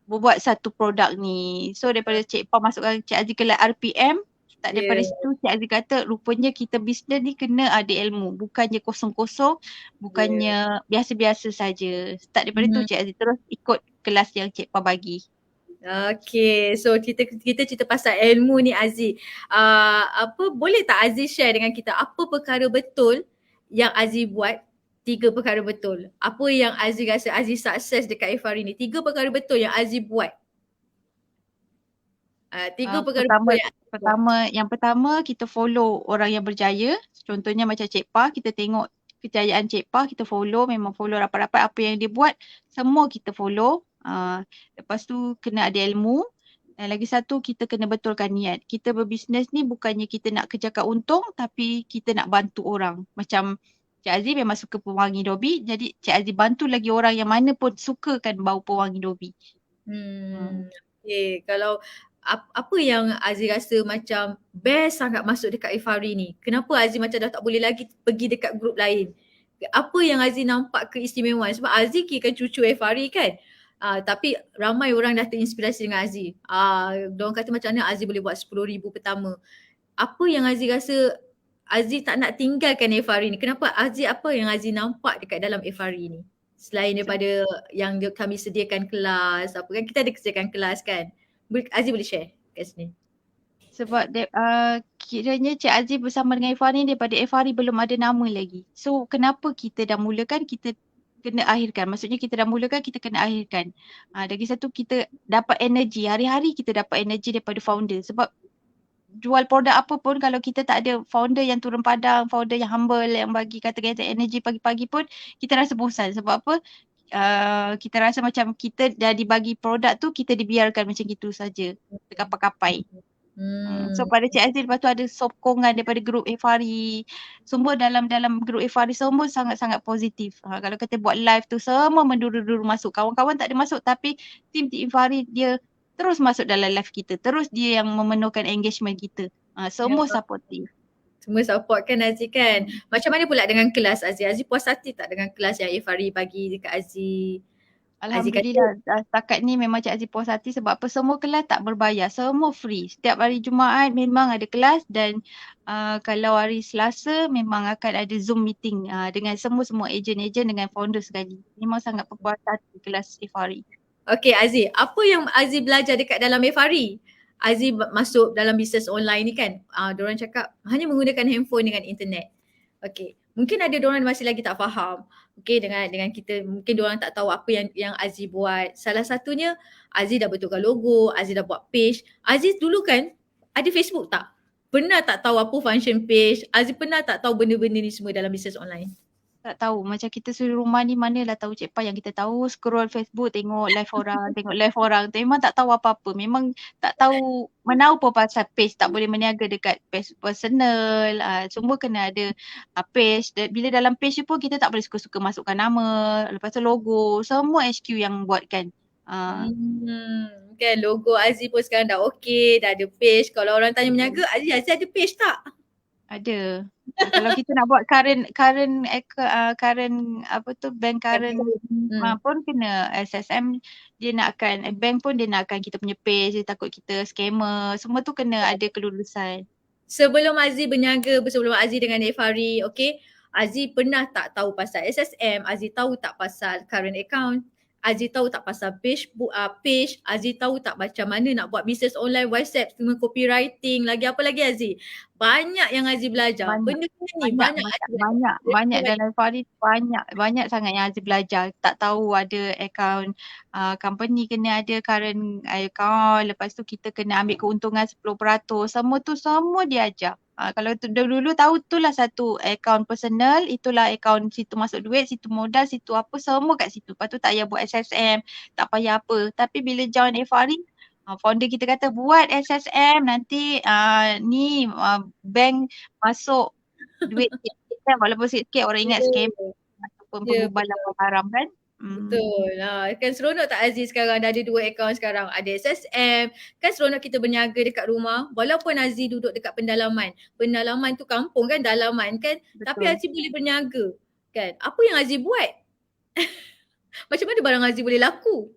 buat satu produk ni. So daripada Cik Pa masukkan Cik Aziz ke RPM. Tak daripada situ Cik Aziz kata rupanya kita bisnes ni kena ada ilmu. Bukannya kosong-kosong, bukannya biasa-biasa saja. Start daripada tu Cik Aziz terus ikut kelas yang Cik Pa bagi. Okay, so kita cerita pasal ilmu ni Aziz. Boleh tak Aziz share dengan kita apa perkara betul yang Aziz buat? 3 perkara betul. Apa yang Aziz rasa Aziz sukses dekat Ifari ni? 3 perkara betul yang Aziz buat. 3 perkara betul yang pertama kita follow orang yang berjaya. Contohnya macam Cik Pa, kita tengok kejayaan Cik Pa, kita follow, memang follow rapat-rapat apa yang dia buat, semua kita follow. Lepas tu kena ada ilmu. Dan lagi satu kita kena betulkan niat. Kita berbisnes ni bukannya kita nak kejarkan untung tapi kita nak bantu orang. Macam Cik Aziz memang suka pewangi Dobi, jadi Cik Aziz bantu lagi orang yang mana pun sukakan bau pewangi Dobi. Okay, kalau apa yang Aziz rasa macam best sangat masuk dekat Ifari ni? Kenapa Aziz macam dah tak boleh lagi pergi dekat grup lain? Apa yang Aziz nampak keistimewaan? Sebab Aziz kira cucu Ifari kan? Tapi ramai orang dah terinspirasi dengan Aziz. Diorang kata macam mana Aziz boleh buat 10,000 pertama. Apa yang Aziz rasa Aziz tak nak tinggalkan Ifari ni? Kenapa Aziz, apa yang Aziz nampak dekat dalam Ifari ni? Selain daripada yang kami sediakan kelas, apa kan kita ada sediakan kelas kan. Aziz boleh share kat sini. Sebab kiranya Cik Aziz bersama dengan Ifari daripada Ifari belum ada nama lagi. So kenapa kita dah mulakan, kita kena akhirkan. Maksudnya kita dah mulakan, kita kena akhirkan. Lagi satu kita dapat energi. Hari-hari kita dapat energi daripada founder. Sebab jual produk apa pun kalau kita tak ada founder yang turun padang, founder yang humble, yang bagi kata-kata energi pagi-pagi pun kita rasa bosan. Sebab apa? Kita rasa macam kita dah dibagi produk tu, kita dibiarkan macam gitu saja. Terkapai-kapai. So pada Cik Aziz lepas tu ada sokongan daripada grup Ifari. Semua dalam grup Ifari semua sangat-sangat positif. Kalau kita buat live tu semua menduru-duru masuk. Kawan-kawan tak ada masuk tapi tim Ifari dia terus masuk dalam live kita. Terus dia yang memenuhkan engagement kita. Semua supportive. Semua support kan Aziz kan. Macam mana pula dengan kelas Aziz? Aziz puas hati tak dengan kelas yang Ifari bagi dekat Aziz? Alhamdulillah setakat ni memang Cik Aziz puas hati sebab apa semua kelas tak berbayar, semua free. Setiap hari Jumaat memang ada kelas dan kalau hari Selasa memang akan ada Zoom meeting dengan semua ejen-ejen dengan founder sekali. Memang sangat berpuas hati kelas Ifari. Okay Aziz, apa yang Aziz belajar dekat dalam Ifari? Aziz masuk dalam bisnes online ni kan, diorang cakap hanya menggunakan handphone dengan internet. Okay, mungkin ada diorang masih lagi tak faham. Okay, dengan kita, mungkin diorang tak tahu apa yang Aziz buat. Salah satunya, Aziz dah betulkan logo, Aziz dah buat page. Aziz dulu kan, ada Facebook tak? Pernah tak tahu apa function page? Aziz pernah tak tahu benda-benda ni semua dalam bisnes online? Tak tahu. Macam kita suri rumah ni manalah tahu Cik Pah, yang kita tahu scroll Facebook tengok live orang, tengok live orang tu memang tak tahu apa-apa. Memang tak tahu menau pun pasal page, tak boleh berniaga dekat page personal. Semua kena ada page. Bila dalam page tu pun kita tak boleh suka-suka masukkan nama, lepas tu logo, semua HQ yang buatkan. Kan logo Aziz pun sekarang dah okey, dah ada page. Kalau orang tanya berniaga, Aziz ada page tak? Ada. Kalau kita nak buat current apa tu, bank current Hmm. pun kena SSM, dia nakkan bank pun dia nakkan kita punya page, dia takut kita scammer, semua tu kena ada kelulusan. Sebelum Aziz berniaga bersama Aziz dengan Efari, okey, Aziz pernah tak tahu pasal SSM, Aziz tahu tak pasal current account, Aziz tahu tak pasal page, Aziz tahu tak macam mana nak buat bisnes online, WhatsApp dengan copywriting, lagi apa lagi Aziz? Banyak yang Aziz belajar. Banyak, Benda-benda ni banyak, banyak banyak, Aziz belajar. banyak, banyak dalam Farid, banyak sangat yang Aziz belajar. Tak tahu ada account company kena ada current account, lepas tu kita kena ambil keuntungan 10%. Semua dia ajar. Kalau dulu tahu itulah satu account personal, itulah account situ masuk duit, situ modal, situ apa, semua kat situ. Lepas tu tak payah buat SSM, tak payah apa. Tapi bila join Farid, founder kita kata buat SSM nanti ni bank masuk duit sikit kan, walaupun sikit orang ingat scam ataupun Ya, penggubalan wang haram kan. betul. Kan seronok tak Aziz sekarang dah ada 2 akaun sekarang. Ada SSM. Kan seronok kita berniaga dekat rumah. Walaupun Aziz duduk dekat pendalaman. Pendalaman tu kampung kan, dalaman kan. Tapi Betul. Aziz boleh berniaga. Kan? Apa yang Aziz buat? Macam mana barang Aziz boleh laku?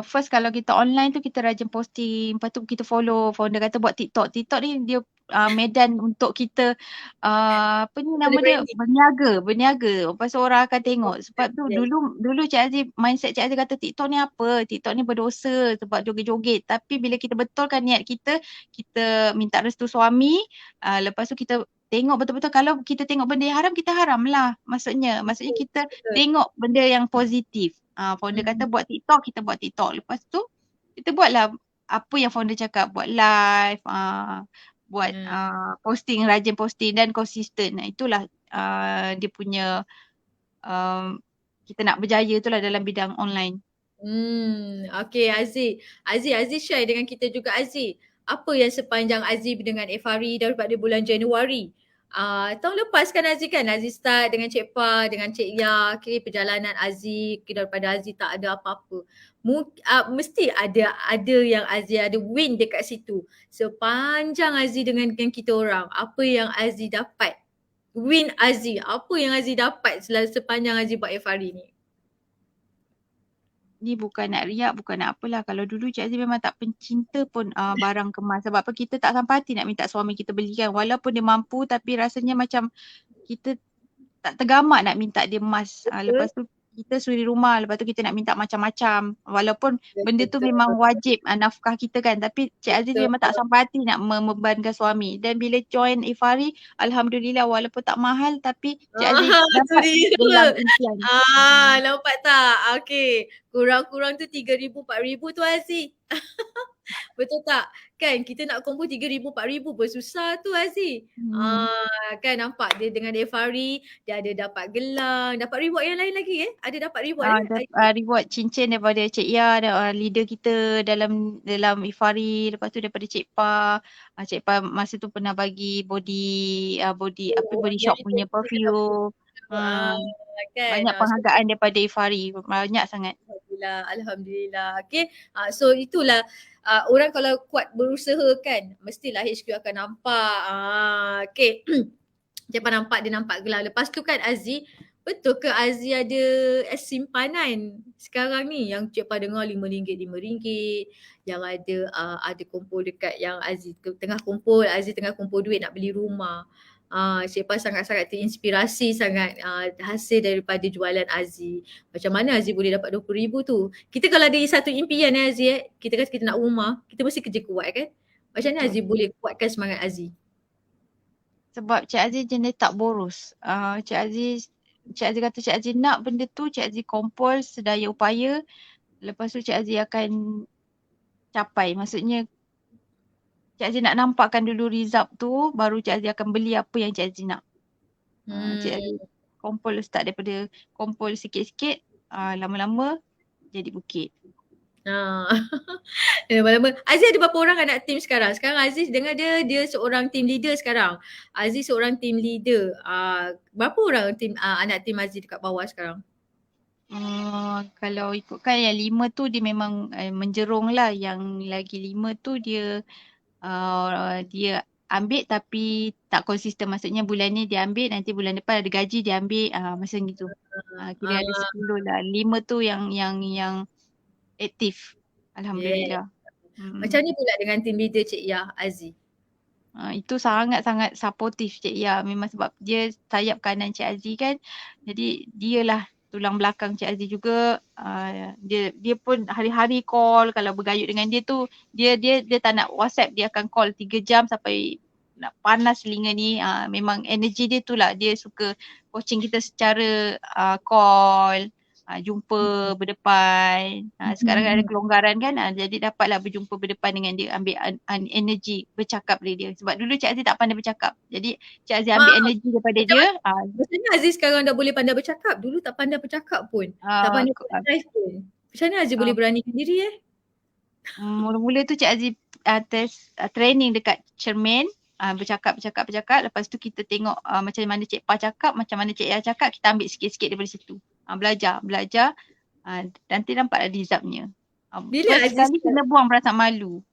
First kalau kita online tu kita rajin posting, lepas tu kita follow founder kata buat TikTok. TikTok ni dia medan untuk kita apa ni nama Boleh dia, branding. berniaga. Lepas tu orang akan tengok. Sebab tu Yes. dulu Cik Aziz, mindset Cik Aziz kata TikTok ni apa? TikTok ni berdosa sebab joget-joget. Tapi bila kita betulkan niat kita minta restu suami, lepas tu kita tengok betul-betul, kalau kita tengok benda yang haram, kita haram lah. Maksudnya kita Betul. tengok benda yang positif. Founder kata buat TikTok, kita buat TikTok. Lepas tu kita buatlah apa yang founder cakap, buat live, buat Hmm. posting, rajin posting dan konsisten. Itulah dia punya kita nak berjaya itulah dalam bidang online. Okay Aziz. Aziz share dengan kita juga Aziz. Apa yang sepanjang Aziz dengan Efari daripada bulan Januari. Tahun lepas kan Aziz start dengan Cik Pa, dengan Cik Ya. Okay, perjalanan Aziz daripada Aziz tak ada apa-apa. Mesti ada yang Aziz ada win dekat situ. Sepanjang Aziz dengan kita orang, apa yang Aziz dapat? Win Aziz. Apa yang Aziz dapat sepanjang Aziz buat Efari ni? Ni bukan nak riak, bukan nak apalah. Kalau dulu Cik Aziz memang tak pencinta pun barang kemas. Sebab apa, kita tak sampai hati nak minta suami kita belikan. Walaupun dia mampu tapi rasanya macam kita tak tergamak nak minta dia emas. Lepas tu kita suri rumah, lepas tu kita nak minta macam-macam. Walaupun benda tu memang wajib nafkah kita kan. Tapi Cik Aziz memang tak sampai hati nak membebankan suami. Dan bila join Ifari, Alhamdulillah walaupun tak mahal tapi Cik Aziz dapat gelang impian. Nampak tak? Okay. Kurang-kurang tu 3,000, 4,000 tu Aziz. Betul tak? Kan kita nak combo 3,000, 4,000 pun susah tu Aziz. Kan nampak dia dengan Efari, dia ada dapat gelang, dapat reward yang lain lagi Ada dapat reward Reward cincin daripada Cik Ya, leader kita dalam Ifari. Lepas tu daripada Cik Pa. Cik Pa masa tu pernah bagi body shop punya perfume. Kan? Banyak penghargaan daripada Ifari. Banyak sangat. Alhamdulillah. Okay. So itulah orang kalau kuat berusaha kan, mestilah HQ akan nampak. Okay. Siapa nampak, dia nampak gelar. Lepas tu kan Aziz, betul ke Aziz ada simpanan sekarang ni yang Cik Pa dengar RM5, RM5. Yang ada kumpul dekat yang Aziz tengah kumpul duit nak beli rumah. Cik Pa sangat-sangat terinspirasi sangat hasil daripada jualan Aziz. Macam mana Aziz boleh dapat RM20,000 tu? Kita kalau ada satu impian Aziz, kita kata kita nak rumah, kita mesti kerja kuat kan? Macam mana Aziz boleh kuatkan semangat Aziz? Sebab Cik Aziz jenis tak boros. Cik Aziz kata Cik Aziz nak benda tu, Cik Aziz kumpul sedaya upaya. Lepas tu Cik Aziz akan capai. Maksudnya Cik Aziz nak nampakkan dulu result tu, baru Cik Aziz akan beli apa yang Cik Aziz nak. Cik Aziz Kompol start daripada kompol sikit-sikit, lama-lama jadi bukit. Lama-lama. Aziz ada berapa orang anak tim sekarang? Sekarang Aziz dengar dia seorang team leader sekarang. Aziz seorang team leader. Berapa orang tim anak tim Aziz dekat bawah sekarang? Kalau ikutkan yang 5 tu dia memang menjerung lah. Yang lagi 5 tu dia dia ambil tapi tak konsisten. Maksudnya bulan ni dia ambil, nanti bulan depan ada gaji dia ambil, macam gitu. Kira ada 10 lah. 5 tu yang aktif. Alhamdulillah. Macam ni pula dengan team leader Cik Yah, Aziz? Itu sangat-sangat supportive Cik Yah. Memang sebab dia sayap kanan Cik Aziz kan. Jadi dialah tulang belakang Cik Aziz juga. Dia pun hari-hari call. Kalau bergayut dengan dia tu, dia tak nak WhatsApp, dia akan call 3 jam sampai nak panas telinga ni. Memang energi dia tu lah. Dia suka coaching kita secara call. Jumpa berdepan. Sekarang ada kelonggaran kan, jadi dapatlah berjumpa berdepan dengan dia, ambil energi bercakap dari dia. Sebab dulu Cik Aziz tak pandai bercakap. Jadi Cik Aziz ambil energi daripada dia. Macam mana Aziz sekarang dah boleh pandai bercakap? Dulu tak pandai bercakap pun. Tak pandai drive pun. Macam mana Aziz boleh beranikan diri Mula-mula tu Cik Aziz training dekat cermin. Bercakap. Lepas tu kita tengok macam mana Cik Pa cakap, macam mana Cik Yah cakap, kita ambil sikit-sikit daripada situ. Belajar. Nanti nampaklah resultnya. Bila first Aziz kali kena buang perasaan malu.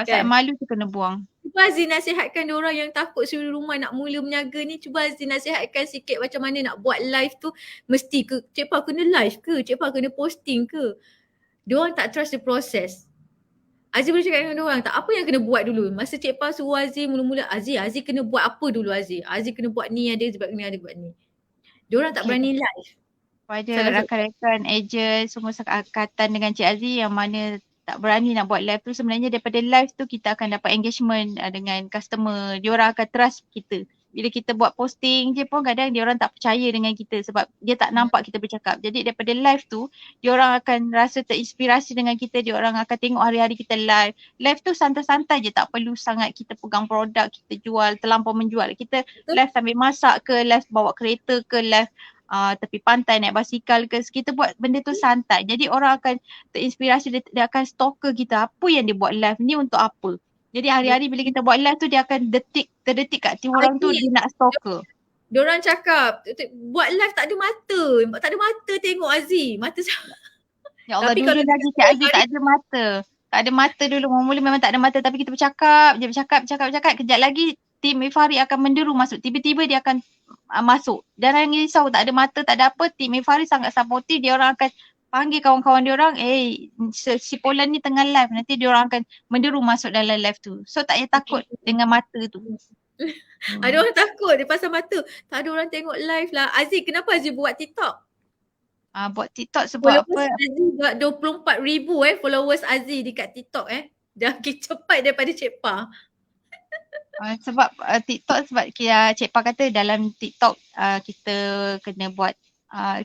Kan? Malu tu kena buang. Cuba Aziz nasihatkan diorang yang takut suri rumah nak mula berniaga ni. Cuba Aziz nasihatkan sikit macam mana nak buat live tu. Mesti ke Cik Pa kena live ke? Cik Pa kena posting ke? Diorang tak trust the process. Aziz boleh cakap dengan diorang tak? Apa yang kena buat dulu? Masa Cik Pa suruh Aziz mula-mula, Aziz kena buat apa dulu Aziz? Aziz kena buat ni, ada sebab kena ada buat ni. Diorang tak berani live. Pada rakan-rakan, ejen, semua sekatan dengan Cik Aziz yang mana tak berani nak buat live tu, sebenarnya daripada live tu kita akan dapat engagement dengan customer. Diorang akan trust kita. Bila kita buat posting je pun kadang diorang tak percaya dengan kita sebab dia tak nampak kita bercakap. Jadi daripada live tu, diorang akan rasa terinspirasi dengan kita. Diorang akan tengok hari-hari kita live. Live tu santai-santai je, tak perlu sangat kita pegang produk, kita jual, terlampau menjual. Kita live sambil masak ke, live bawa kereta ke, live tepi pantai naik basikal ke, kita buat benda tu santai. Jadi orang akan terinspirasi, dia akan stalker kita, apa yang dia buat live ni untuk apa. Jadi hari-hari bila kita buat live tu dia akan terdetik kat hati orang tu, dia nak stalker. Diorang cakap buat live tak ada mata. Tak ada mata tengok Aziz. Mata ya Allah, dulu lagi Cik Aziz tak ada mata. Tak ada mata dulu, mula-mula memang tak ada mata, tapi kita bercakap. Kejap lagi tim Ifari akan menderu masuk. Tiba-tiba dia akan masuk. Jangan risau, tak ada mata, tak ada apa. Tim Ifari sangat supportive. Dia orang akan panggil kawan-kawan dia orang, si Polan ni tengah live. Nanti dia orang akan menderu masuk dalam live tu. So tak payah takut dengan mata tu. Ada orang takut dia pasal mata. Tak ada orang tengok live lah. Aziz, kenapa Aziz buat TikTok? Buat TikTok sebab followers apa? Aziz buat 24,000 followers Aziz dekat TikTok Dah cepat daripada Cik Pa. Sebab TikTok, sebab Cik Pa kata dalam TikTok kita kena buat,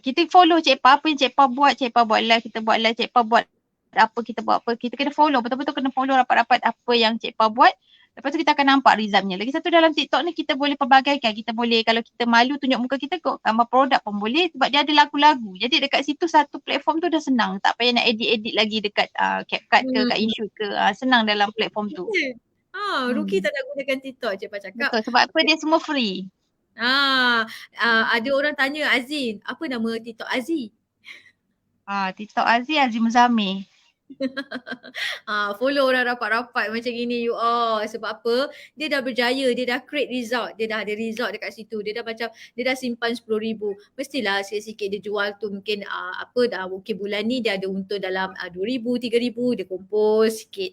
kita follow Cik Pa, apa yang Cik Pa buat live, kita buat live, Cik Pa buat apa, kita buat apa, kita kena follow, betul-betul kena follow rapat-rapat apa yang Cik Pa buat. Lepas tu kita akan nampak resultnya. Lagi satu, dalam TikTok ni kita boleh pelbagaikan, kita boleh, kalau kita malu tunjuk muka kita, gambar produk pun boleh sebab dia ada lagu-lagu. Jadi dekat situ satu platform tu dah senang, tak payah nak edit-edit lagi dekat CapCut ke, kat InShoot ke, senang dalam platform tu. Ruki tak nak gunakan TikTok, Cik Pa cakap. Betul, sebab apa, dia semua free. Ada orang tanya Aziz, apa nama TikTok Aziz? TikTok Aziz Muzamil. Follow orang rapat-rapat macam gini you all. Sebab apa? Dia dah berjaya, dia dah create result. Dia dah ada result dekat situ. Dia dah simpan 10,000. Mestilah sikit-sikit dia jual tu mungkin mungkin bulan ni dia ada untung dalam 2,000, 3,000 dia kumpul sikit.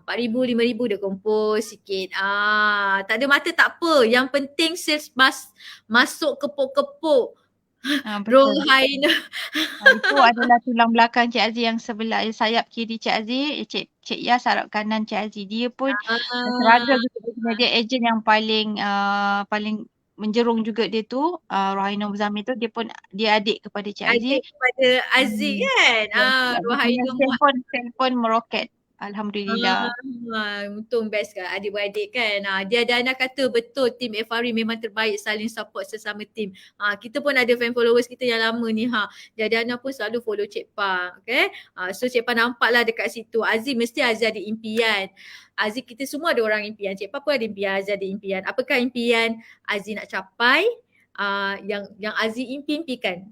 4,000, 5,000 dia kumpul sikit. Tak ada mata tak apa. Yang penting sales masuk kepuk-kepuk. Rohaina. Itu adalah tulang belakang Cik Aziz yang sebelah sayap kiri Cik Aziz, Cik Yah sayap kanan Cik Aziz. Dia pun struggle juga, dia ejen yang paling menjerung juga dia tu, Rohaina Muzamil tu, dia adik kepada Cik Aziz. Adik kepada Aziz kan. Rohaina telefon meroket. Alhamdulillah. Untung best kan adik-beradik kan. Dia Dana kata betul tim FRE memang terbaik, saling support sesama tim. Kita pun ada fan followers kita yang lama ni. Dia Dana pun selalu follow Cik Pa. Okay. So Cik Pa nampaklah dekat situ. Aziz mesti Aziz ada impian. Aziz kita semua ada orang impian. Cik Pa pun ada impian, Aziz ada impian. Apakah impian Aziz nak capai? Yang Aziz impikan.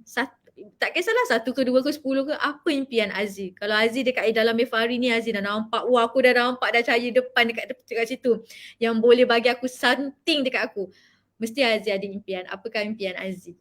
Tak kisahlah 1 ke 2 ke 10 ke, apa impian Aziz. Kalau Aziz dekat dalam Mefari ni, Aziz dah nampak, wah aku dah nampak dah cahaya depan dekat situ. Yang boleh bagi aku something dekat aku. Mesti Aziz ada impian. Apakah impian Aziz?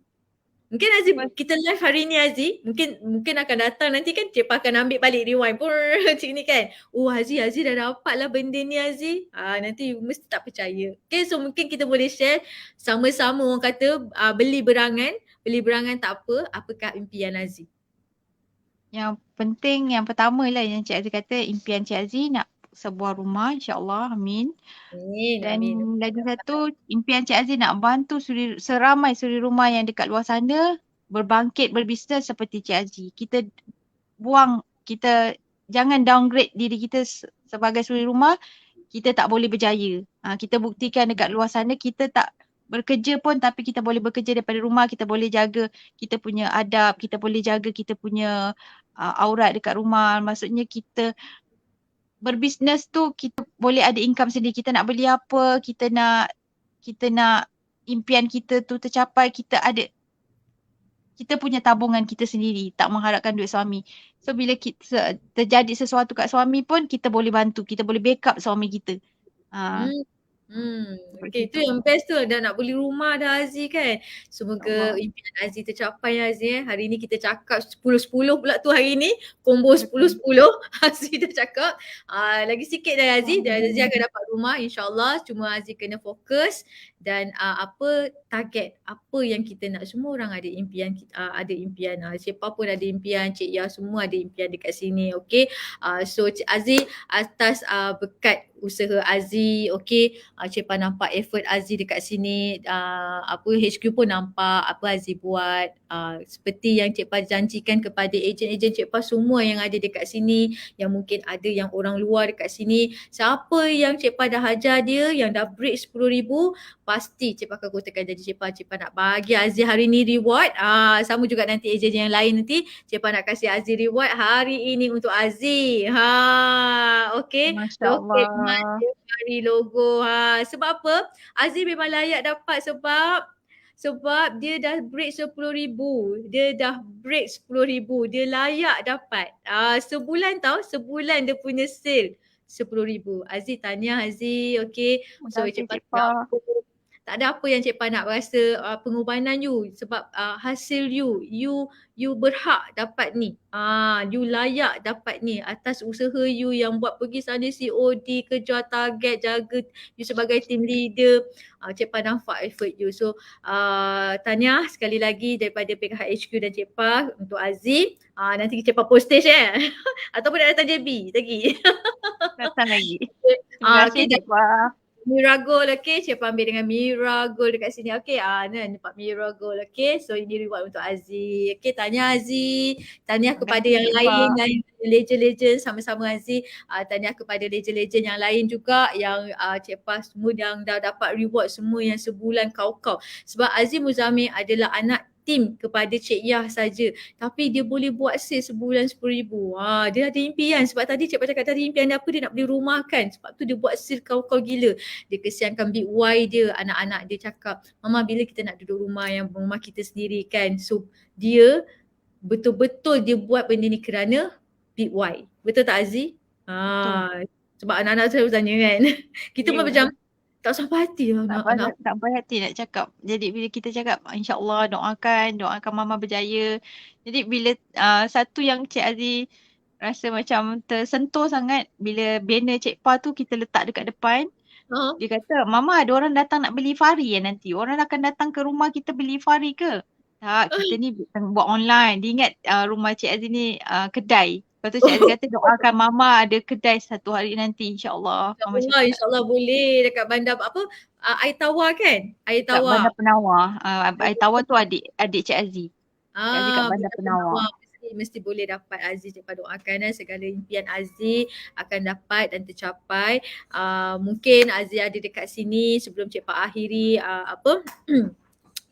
Mungkin Aziz, kita live hari ni Aziz, mungkin akan datang nanti kan Cik Pa akan ambil balik rewind pun macam ni kan. Aziz dah dapat lah benda ni Aziz. Nanti mesti tak percaya. Okay, so mungkin kita boleh share sama-sama orang kata beli berangan tak apa, apakah impian Aziz? Yang penting, yang pertama lah yang Cik Aziz kata, impian Cik Aziz nak sebuah rumah, insyaAllah, amin. Dan lagi satu, impian Cik Aziz nak bantu seramai suri rumah yang dekat luar sana berbangkit, berbisnes seperti Cik Aziz. Kita jangan downgrade diri kita sebagai suri rumah, kita tak boleh berjaya. Kita buktikan dekat luar sana kita tak bekerja pun tapi kita boleh bekerja daripada rumah, kita boleh jaga kita punya adab, kita boleh jaga kita punya aurat dekat rumah. Maksudnya kita berbisnes tu kita boleh ada income sendiri. Kita nak beli apa, kita nak impian kita tu tercapai, kita punya tabungan kita sendiri, tak mengharapkan duit suami. So bila kita terjadi sesuatu kat suami pun kita boleh bantu, kita boleh backup suami kita. Okay, itu yang best tu, dah nak beli rumah dah Aziz kan. Semoga impian Aziz tercapai Aziz. Hari ni kita cakap 10-10 pula tu hari ni. Combo 10-10 Aziz dah cakap. Lagi sikit dah Aziz. Aziz akan dapat rumah insyaAllah. Cuma Aziz kena fokus dan apa target, apa yang kita nak. Semua orang ada impian, Cik Pa pun ada impian, Cik Ya semua ada impian dekat sini. Okay, so Cik Aziz atas berkat usaha Aziz, okay, Cik Pa nampak effort Aziz dekat sini, HQ pun nampak apa Aziz buat, seperti yang Cik Pa janjikan kepada ejen-ejen Cik Pa semua yang ada dekat sini, yang mungkin ada yang orang luar dekat sini, siapa yang Cik Pa dah hajar dia, yang dah break 10,000, pasti Cik Pa akan kotakan janji Cik Pa nak bagi Aziz hari ni reward. Sama juga nanti ejen yang lain nanti Cik Pa nak kasih Aziz reward hari ini untuk Aziz. Okay. Masya-Allah. Hari logo. Sebab apa? Aziz memang layak dapat sebab dia dah break 10,000. Dia dah break 10,000. Dia layak dapat. Sebulan dia punya sale 10,000. Aziz, tahniah Aziz. Okay. So Cik Pa tak ada apa yang Cik Pa nak rasa pengorbanan you sebab hasil you berhak dapat ni. You layak dapat ni atas usaha you yang buat pergi sana COD, kejar target, jaga you sebagai team leader. Cik Pa nampak effort you. So tahniah sekali lagi daripada PKHQ dan Cik Pa untuk Aziz. Nanti Cik Pa post stage ataupun nak datang JB lagi. Datang lagi. Terima kasih Cik Pa. Miragold, okay. Cik Pa ambil dengan Miragold dekat sini. Okay, nampak Miragold, okay. So ini reward untuk Aziz. Okay, tahniah Aziz. Tahniah kepada yang lain, legend-legend sama-sama Aziz. Tahniah kepada legend-legend yang lain juga yang Cik Pa semua yang dah dapat reward semua yang sebulan kau-kau. Sebab Aziz Muzamil adalah anak tim kepada Cik Yah saja, tapi dia boleh buat sale sebulan 10,000. Dia ada impian. Sebab tadi Cik Pa cakap tadi impian dia apa, dia nak beli rumah kan. Sebab tu dia buat sale kau-kau gila. Dia kesiankan Big Y dia, anak-anak dia cakap, Mama bila kita nak duduk rumah yang rumah kita sendiri kan. So dia betul-betul dia buat benda ni kerana Big Y. Betul tak Aziz? Sebab anak-anak selalu tanya kan. Kita pun macam tak sampai hati lah tak sampai hati nak cakap. Jadi bila kita cakap insyaAllah doakan Mama berjaya. Jadi bila satu yang Cik Aziz rasa macam tersentuh sangat bila banner Cik Pa tu kita letak dekat depan. Dia kata, Mama ada orang datang nak beli Fari nanti. Orang akan datang ke rumah kita beli Fari ke? Tak, kita ni buat online. Dia ingat rumah Cik Aziz ni kedai. Lepas tu Cik Aziz kata doakan Mama ada kedai satu hari nanti insyaAllah. InsyaAllah boleh dekat bandar Air Tawar kan? Air Tawar. Bandar Penawar. Air Tawar tu adik Cik Aziz. Cik Aziz kat Bandar Penawar. mesti boleh dapat. Aziz, Cik Pa doakan segala impian Aziz akan dapat dan tercapai. Mungkin Aziz ada dekat sini sebelum Cik Pa akhiri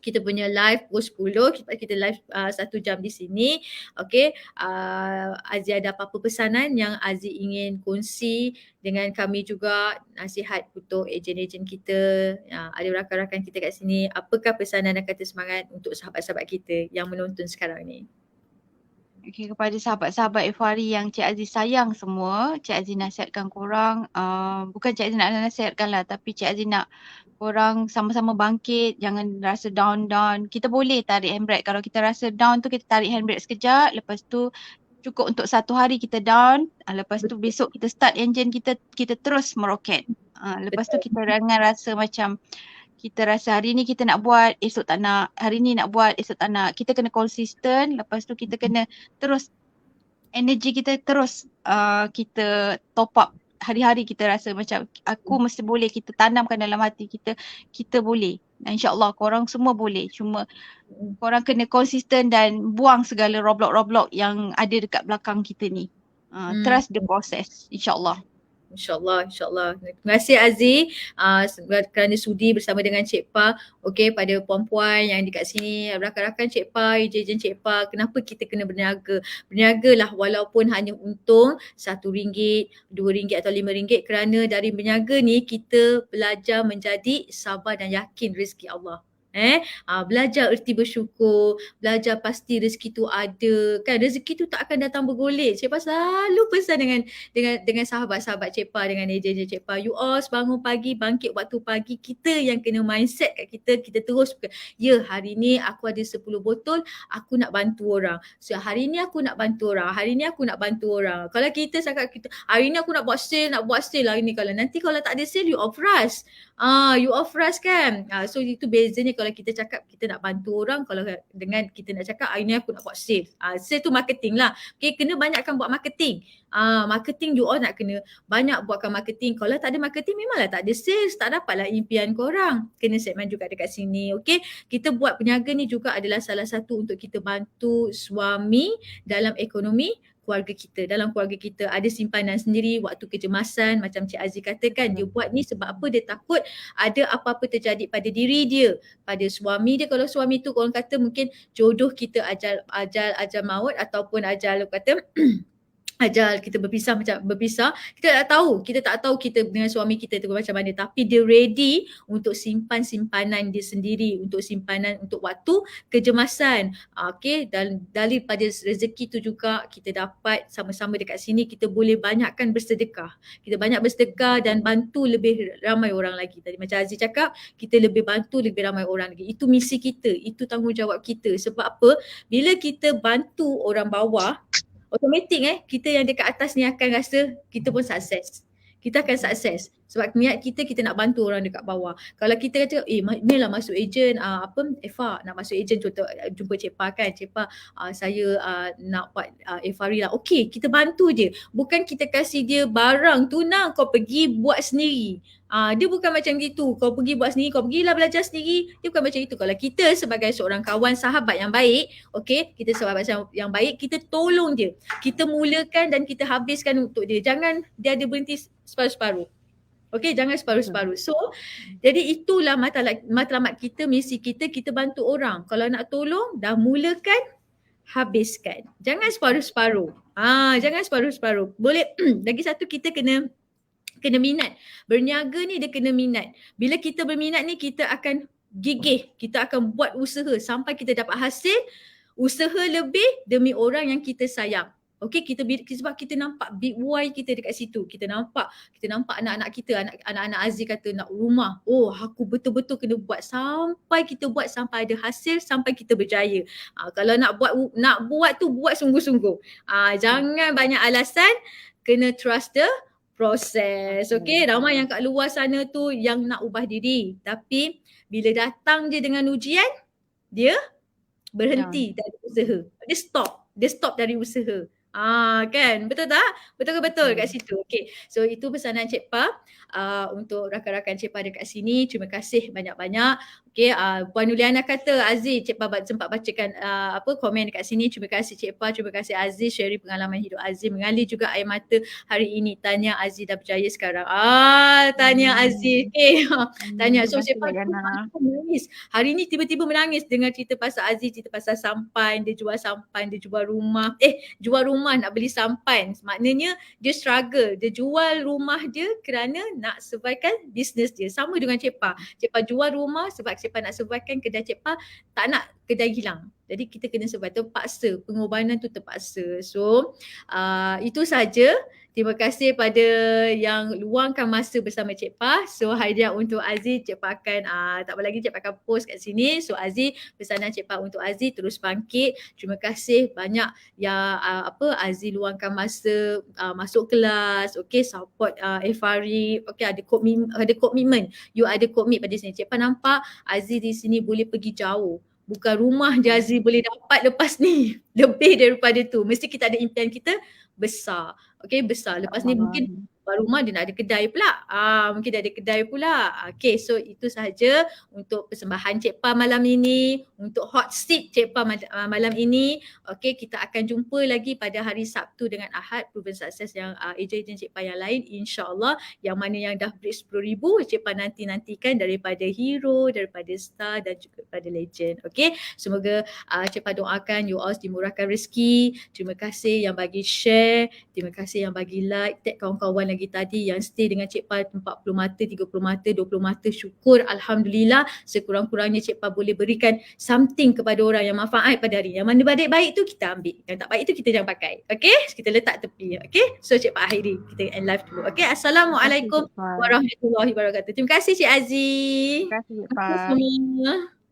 kita punya live pukul 10, kita live 1 jam di sini. Okey, Aziz ada apa-apa pesanan yang Aziz ingin kongsi dengan kami juga, nasihat untuk ejen-ejen kita, ada rakan-rakan kita kat sini, apakah pesanan dan kata semangat untuk sahabat-sahabat kita yang menonton sekarang ni? Okay, kepada sahabat-sahabat Efari yang Cik Aziz sayang semua, Cik Aziz nasihatkan korang, bukan Cik Aziz nak nasihatkan lah, tapi Cik Aziz nak korang sama-sama bangkit, jangan rasa down-down. Kita boleh tarik handbrake. Kalau kita rasa down tu, kita tarik handbrake sekejap, lepas tu cukup untuk 1 hari kita down, lepas tu besok kita start engine kita terus meroket. Lepas tu kita jangan rasa macam kita rasa hari ni kita nak buat, esok tak nak, hari ni nak buat, esok tak nak. Kita kena konsisten, lepas tu kita kena terus, energi kita terus kita top up. Hari-hari kita rasa macam aku mesti boleh, kita tanamkan dalam hati kita boleh. Dan insyaAllah korang semua boleh. Cuma korang kena konsisten dan buang segala roadblock-roadblock yang ada dekat belakang kita ni. Trust the process, insyaAllah. InsyaAllah, insyaAllah. Terima kasih Aziz kerana sudi bersama dengan Cik Pa. Okey, pada puan-puan yang dekat sini, rakan-rakan Cik Pa, ejen-ejen Cik Pa, kenapa kita kena berniaga? Berniagalah walaupun hanya untung RM1, RM2 atau RM5, kerana dari berniaga ni kita belajar menjadi sabar dan yakin rezeki Allah. Belajar erti bersyukur, belajar pasti rezeki tu ada, kan rezeki tu tak akan datang bergolek. Cik Pa selalu pesan dengan sahabat-sahabat Cik Pa, dengan ejen-ejen Cik Pa, you all bangun pagi, bangkit waktu pagi, kita yang kena mindset kat kita terus, ya hari ni aku ada 10 botol, aku nak bantu orang. So hari ni aku nak bantu orang, hari ni aku nak bantu orang. Kalau kita cakap hari ni aku nak buat sale hari ni, kalau nanti kalau tak ada sale, you off rush. You off rush kan. So itu bezanya kalau kita cakap kita nak bantu orang, kalau dengan kita nak cakap hari ni aku nak buat sale. Sale tu marketing lah. Okay, kena banyakkan buat marketing. Marketing you all nak kena banyak buatkan marketing. Kalau tak ada marketing memanglah tak ada sales, tak dapatlah impian korang. Kena segmen juga dekat sini. Okay, kita buat peniaga ni juga adalah salah satu untuk kita bantu suami dalam ekonomi keluarga kita. Dalam keluarga kita ada simpanan sendiri waktu kecemasan, macam Cik Aziz katakan, dia buat ni sebab apa? Dia takut ada apa-apa terjadi pada diri dia, pada suami dia. Kalau suami tu orang kata mungkin jodoh kita ajal maut, ataupun ajal kata ajal kita berpisah, kita tak tahu kita dengan suami kita tu macam mana, tapi dia ready untuk simpanan dia sendiri, untuk simpanan untuk waktu kecemasan. Okay, dan daripada rezeki tu juga kita dapat sama-sama dekat sini, kita boleh banyakkan bersedekah. Kita banyak bersedekah dan bantu lebih ramai orang lagi. Tadi macam Aziz cakap, kita lebih bantu lebih ramai orang lagi. Itu misi kita, itu tanggungjawab kita. Sebab apa? Bila kita bantu orang bawah, automatik kita yang dekat atas ni akan rasa kita pun sukses. Kita akan sukses. Sebab niat kita nak bantu orang dekat bawah. Kalau kita kata, ni lah masuk ejen, Eva nak masuk ejen, contoh jumpa Cik Pa kan, Cik Pa saya nak buat Efari lah. Okey, kita bantu je. Bukan kita kasih dia barang tu, nah kau pergi buat sendiri. Dia bukan macam gitu, kau pergi buat sendiri, kau pergilah belajar sendiri. Dia bukan macam itu. Kalau kita sebagai seorang kawan, sahabat yang baik, okey, kita sahabat yang baik, kita tolong dia. Kita mulakan dan kita habiskan untuk dia. Jangan dia ada berhenti separuh-separuh. Okey, jangan separuh-separuh. So, jadi itulah matlamat kita, misi kita, kita bantu orang. Kalau nak tolong, dah mulakan, habiskan. Jangan separuh-separuh. Jangan separuh-separuh. Boleh, lagi satu kita kena minat. Berniaga ni dia kena minat. Bila kita berminat ni, kita akan gigih. Kita akan buat usaha sampai kita dapat hasil. Usaha lebih demi orang yang kita sayang. Okey, sebab kita nampak big why kita dekat situ. Kita nampak anak-anak kita, anak-anak Aziz kata nak rumah. Oh, aku betul-betul kena buat sampai kita buat sampai ada hasil, sampai kita berjaya. Kalau nak buat tu buat sungguh-sungguh. Jangan banyak alasan, kena trust the proses. Okey, ramai yang kat luar sana tu yang nak ubah diri, tapi bila datang je dengan ujian, dia berhenti dari usaha. Dia stop dari usaha. Kan? Betul tak? Betul kat situ. Okey. So itu pesanan Cik Pa untuk rakan-rakan Cik Pa dekat sini. Terima kasih banyak-banyak. Okay, Puan Nuliana kata Aziz, Cik Pa sempat bacakan komen dekat sini. Terima kasih Cik Pa, terima kasih Aziz sharing pengalaman hidup Aziz. Mengalir juga air mata hari ini. Tanya Aziz dah berjaya sekarang. Tanya Aziz. Okay, tanya. Terima So kasih Cik Kak Pa Yana. menangis. Hari ni tiba-tiba menangis dengar cerita pasal Aziz, cerita pasal sampan. Dia jual sampan, dia jual rumah. Jual rumah nak beli sampan. Maknanya dia struggle. Dia jual rumah dia kerana nak survivekan bisnes dia. Sama dengan Cik Pa. Cik Pa jual rumah sebab Cik Pa nak survivekan kedai Cik Pa, tak nak kedai hilang. Jadi kita kena survive, terpaksa. Pengorbanan tu terpaksa. So itu saja. Terima kasih pada yang luangkan masa bersama Cik Pa. So hadiah untuk Aziz, Cik Pa akan tak apa lagi Cik Pa akan post kat sini. So Aziz, pesanan Cik Pa untuk Aziz terus bangkit. Terima kasih banyak yang Aziz luangkan masa masuk kelas, okay, support Efari, okay, ada komitmen. You ada komit pada sini. Cik Pa nampak Aziz di sini boleh pergi jauh. Bukan rumah je Aziz boleh dapat lepas ni. Lebih daripada tu. Mesti kita ada impian kita besar. Okay, besar. Lepas ni mungkin rumah dia nak ada kedai pula. Mungkin dia ada kedai pula. Okay, so itu sahaja untuk persembahan Cik Pa malam ini. Untuk hot seat Cik Pa malam ini. Okay, kita akan jumpa lagi pada hari Sabtu dengan Ahad. Proven Success yang ejen-ejen Cik Pa yang lain. InsyaAllah yang mana yang dah break 10,000, Cik Pa nantikan daripada hero, daripada star dan juga daripada legend. Okay, semoga Cik Pa doakan you all dimurahkan rezeki. Terima kasih yang bagi share. Terima kasih yang bagi like, tag kawan-kawan lagi tadi yang stay dengan Cik Pa 40 mata, 30 mata, 20 mata. Syukur Alhamdulillah, sekurang-kurangnya Cik Pa boleh berikan something kepada orang yang manfaat pada hari. Yang mana baik tu kita ambil, yang tak baik tu kita jangan pakai. Okay, kita letak tepi. Okay, so Cik Pa akhiri, kita end live dulu. Okay, Assalamualaikum warahmatullahi wabarakatuh. Terima kasih Cik Aziz. Terima kasih Cik Pa. Terima kasih semua.